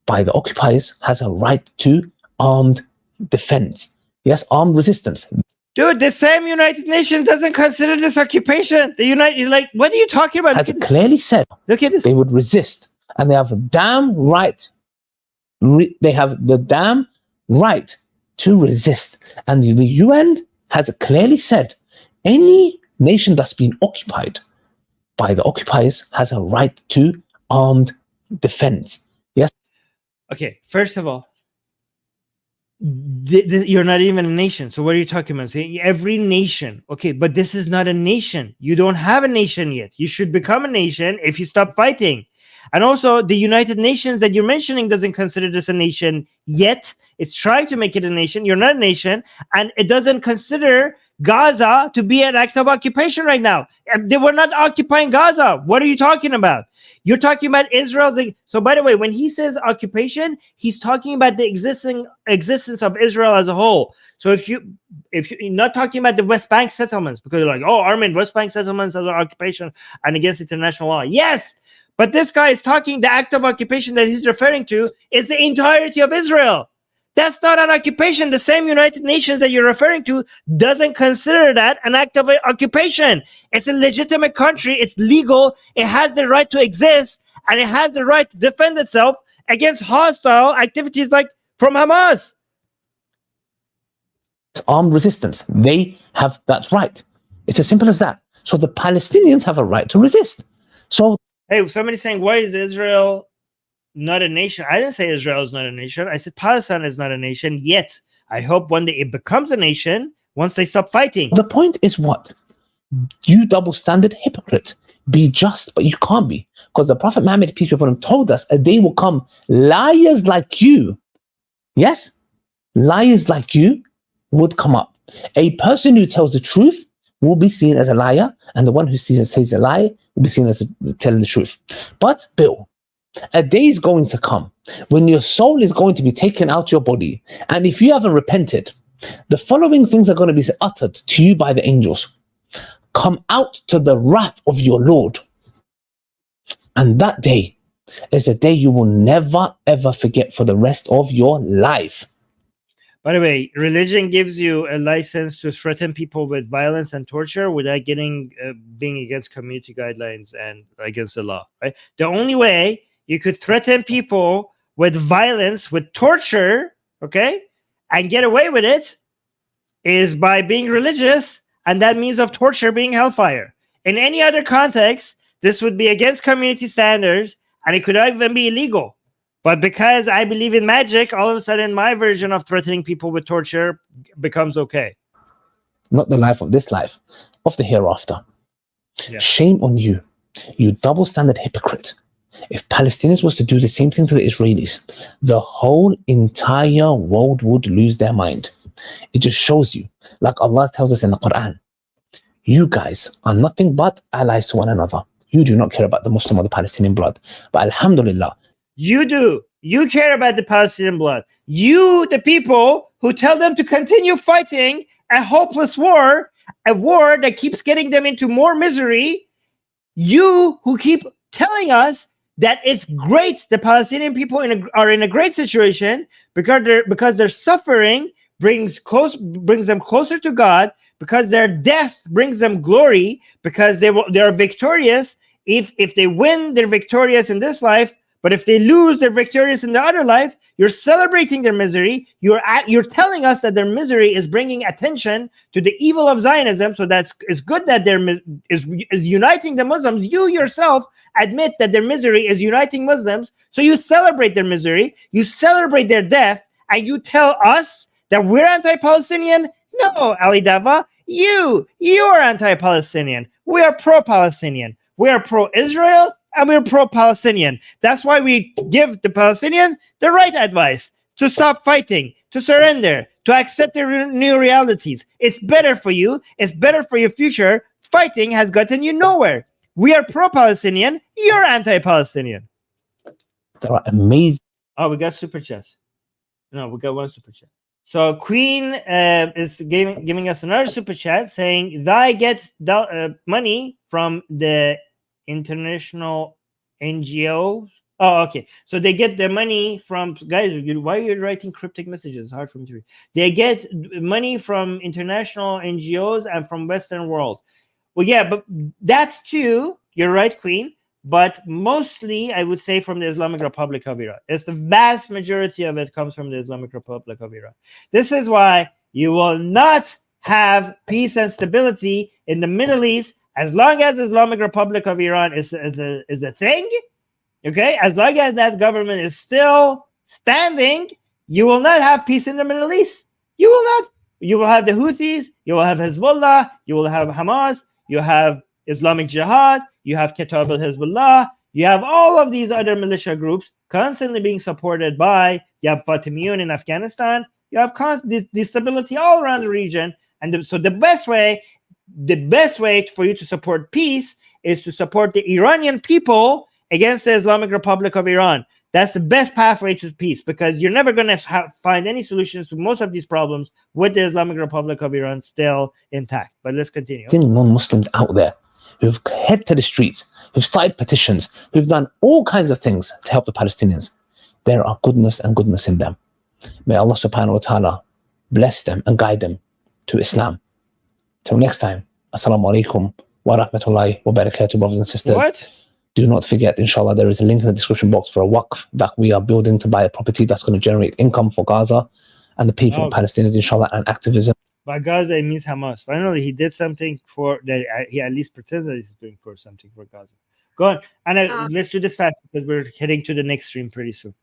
by the occupiers has a right to armed defense. Yes, armed resistance. Dude, the same United Nations doesn't consider this occupation. What are you talking about? Has clearly said, look at this. They would resist, and they have the damn right. They have the damn right to resist, and the UN has clearly said any nation that's been occupied by the occupiers has a right to armed defense. Yes. Okay, first of all, You're not even a nation. So what are you talking about? Saying every nation. Okay, but this is not a nation. You don't have a nation yet. You should become a nation if you stop fighting. And also, the United Nations that you're mentioning doesn't consider this a nation yet. It's trying to make it a nation. You're not a nation. And it doesn't consider Gaza to be an act of occupation right now. They were not occupying Gaza. What are you talking about? You're talking about Israel's. So, by the way, when he says occupation, he's talking about the existence of Israel as a whole. So, if you're not talking about the West Bank settlements, because you're like, oh, Armin, West Bank settlements are occupation and against international law. Yes, but this guy is talking. The act of occupation that he's referring to is the entirety of Israel. That's not an occupation. The same United Nations that you're referring to doesn't consider that an act of occupation. It's a legitimate country. It's legal. It has the right to exist, and it has the right to defend itself against hostile activities like from Hamas. It's armed resistance. They have that right. It's as simple as that. So the Palestinians have a right to resist. So, hey, somebody's saying, why is Israel not a nation? I didn't say Israel is not a nation. I said Palestine is not a nation yet. I hope one day it becomes a nation once they stop fighting. the point is what? You double standard hypocrite. Be just, but you can't be. Because the Prophet Muhammad, peace be upon him, told us a day will come, liars like you, yes, liars like you would come up. A person who tells the truth will be seen as a liar, and the one who says a lie will be seen as telling the truth. But, Bill, a day is going to come when your soul is going to be taken out your body. And if you haven't repented, the following things are going to be uttered to you by the angels. Come out to the wrath of your Lord. And that day is a day you will never, ever forget for the rest of your life. By the way, religion gives you a license to threaten people with violence and torture without being against community guidelines and against the law, right? The only way you could threaten people with violence, with torture, okay, and get away with it is by being religious, and that means of torture being hellfire. In any other context, this would be against community standards, and it could even be illegal. But because I believe in magic, all of a sudden my version of threatening people with torture becomes okay. Not the life of this life, of the hereafter. Yeah. Shame on you, you double standard hypocrite. If Palestinians was to do the same thing to the Israelis, the whole entire world would lose their mind. It just shows you, like Allah tells us in the Quran, you guys are nothing but allies to one another. You do not care about the Muslim or the Palestinian blood. But alhamdulillah, you do. You care about the Palestinian blood. You, the people who tell them to continue fighting a hopeless war, a war that keeps getting them into more misery. You who keep telling us that it's great, the Palestinian people are in a great situation because their suffering brings them closer to God, because their death brings them glory, because they are victorious. If they win, they're victorious in this life. But if they lose, they're victorious in the other life. You're celebrating their misery. You're telling us that their misery is bringing attention to the evil of Zionism. So it's good that is uniting the Muslims. You yourself admit that their misery is uniting Muslims. So you celebrate their misery. You celebrate their death, and you tell us that we're anti-Palestinian. No, Ali Dawah, you're anti-Palestinian. We are pro-Palestinian. We are pro-Israel. And we're pro-Palestinian. That's why we give the Palestinians the right advice to stop fighting, to surrender, to accept their new realities. It's better for you. It's better for your future. Fighting has gotten you nowhere. We are pro-Palestinian. You're anti-Palestinian. there are amazing. Oh, we got super chats. No, we got one super chat. So Queen is giving us another super chat saying, "I get money from the international NGOs." Oh, okay. So they get their money from, guys, why are you writing cryptic messages? It's hard for me to read. They get money from international NGOs and from Western world. Well, yeah, but that too, you're right, Queen, but mostly I would say from the Islamic Republic of Iran. It's the vast majority of it comes from the Islamic Republic of Iran. This is why you will not have peace and stability in the Middle East as long as the Islamic Republic of Iran is a thing, okay? As long as that government is still standing, you will not have peace in the Middle East. You will not. You will have the Houthis, you will have Hezbollah, you will have Hamas, you have Islamic Jihad, you have Kitab al-Hezbollah, you have all of these other militia groups constantly being supported by, you have Fatimiyun in Afghanistan, you have this stability all around the region. And so the best way for you to support peace is to support the Iranian people against the Islamic Republic of Iran. That's the best pathway to peace, because you're never going to find any solutions to most of these problems with the Islamic Republic of Iran still intact. But let's continue. Non-Muslims out there who've head to the streets, who've started petitions, who've done all kinds of things to help the Palestinians. There are goodness and goodness in them. May Allah subhanahu wa ta'ala bless them and guide them to Islam. Till next time, assalamu alaikum wa rahmatullahi wa barakatuh, brothers and sisters. What? Do not forget, inshallah, there is a link in the description box for a waqf that we are building to buy a property that's going to generate income for Gaza and the people of Palestinians, inshallah, and activism. By Gaza, it means Hamas. Finally, he did something for that. He at least pretends that he's doing for something for Gaza. Go on. And let's do this fast because we're heading to the next stream pretty soon.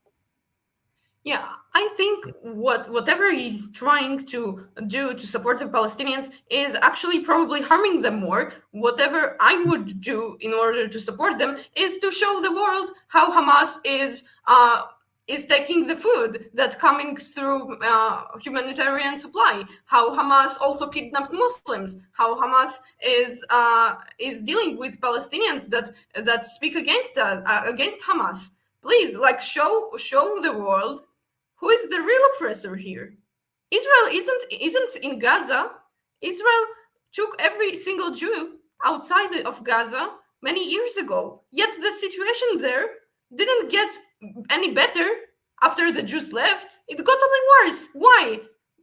Yeah, I think whatever he's trying to do to support the Palestinians is actually probably harming them more. Whatever I would do in order to support them is to show the world how Hamas is taking the food that's coming through humanitarian supply, how Hamas also kidnapped Muslims, how Hamas is dealing with Palestinians that speak against Hamas. Please, like, show the world who is the real oppressor here. Israel isn't in Gaza. Israel took every single Jew outside of Gaza many years ago. Yet the situation there didn't get any better after the Jews left. It got only worse. Why?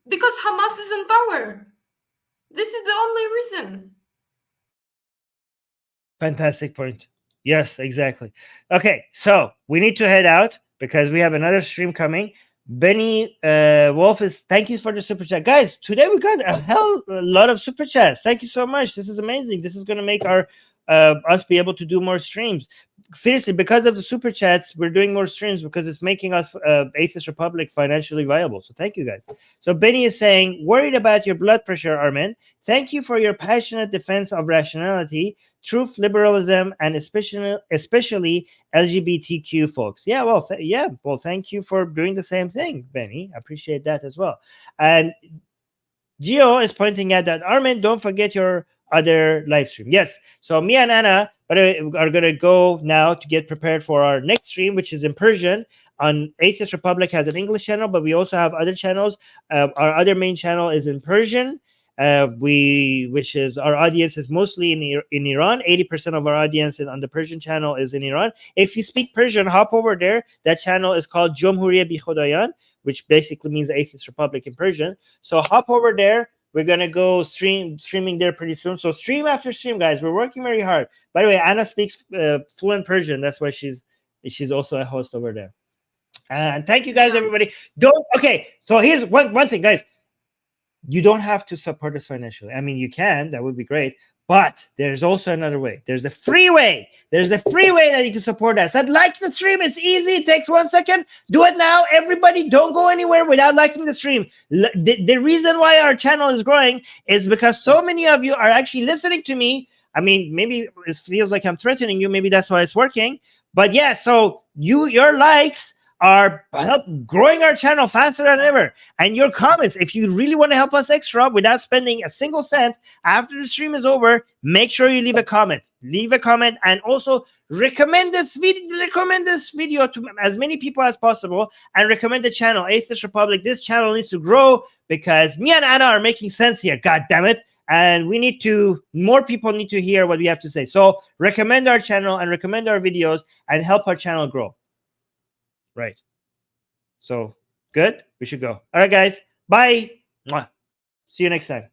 Because Hamas is in power. This is the only reason. Fantastic point. Yes, exactly. Okay, so we need to head out because we have another stream coming. Benny Wolf is, thank you for the super chat. Guys, today we got a lot of super chats. Thank you so much. This is amazing. This is going to make our us be able to do more streams. Seriously, because of the super chats, we're doing more streams because it's making us Atheist Republic financially viable. So thank you, guys. So Benny is saying, worried about your blood pressure, Armin. Thank you for your passionate defense of rationality, truth, liberalism, and especially LGBTQ folks. Yeah, well, thank you for doing the same thing, Benny. I appreciate that as well. And Gio is pointing out that, Armin, don't forget your other live stream. Yes. So me and Anna are going to go now to get prepared for our next stream, which is in Persian. On Atheist Republic has an English channel, but we also have other channels. Our other main channel is in Persian. Which is, our audience is mostly in Iran. 80% of our audience on the Persian channel is in Iran. If you speak Persian, hop over there. That channel is called Jumhuriye Bi Khodayan, which basically means Atheist Republic in Persian. So hop over there. We're gonna go streaming there pretty soon. So stream after stream, guys. We're working very hard. By the way, Anna speaks fluent Persian. That's why she's also a host over there. And thank you, guys, everybody. Okay. So here's one thing, guys. You don't have to support us financially. I mean, you can. That would be great. But there's also another way. There's a free way. There's a free way that you can support us. And like the stream. It's easy. It takes 1 second. Do it now. Everybody, don't go anywhere without liking the stream. The reason why our channel is growing is because so many of you are actually listening to me. I mean, maybe it feels like I'm threatening you. Maybe that's why it's working. But yeah, so your likes are growing our channel faster than ever. And your comments, if you really want to help us extra without spending a single cent after the stream is over, make sure you leave a comment. Leave a comment and also recommend this video to as many people as possible, and recommend the channel, Atheist Republic. This channel needs to grow because me and Anna are making sense here. God damn it. And more people need to hear what we have to say. So recommend our channel and recommend our videos and help our channel grow. Right. So good. We should go. All right, guys. Bye. Mwah. See you next time.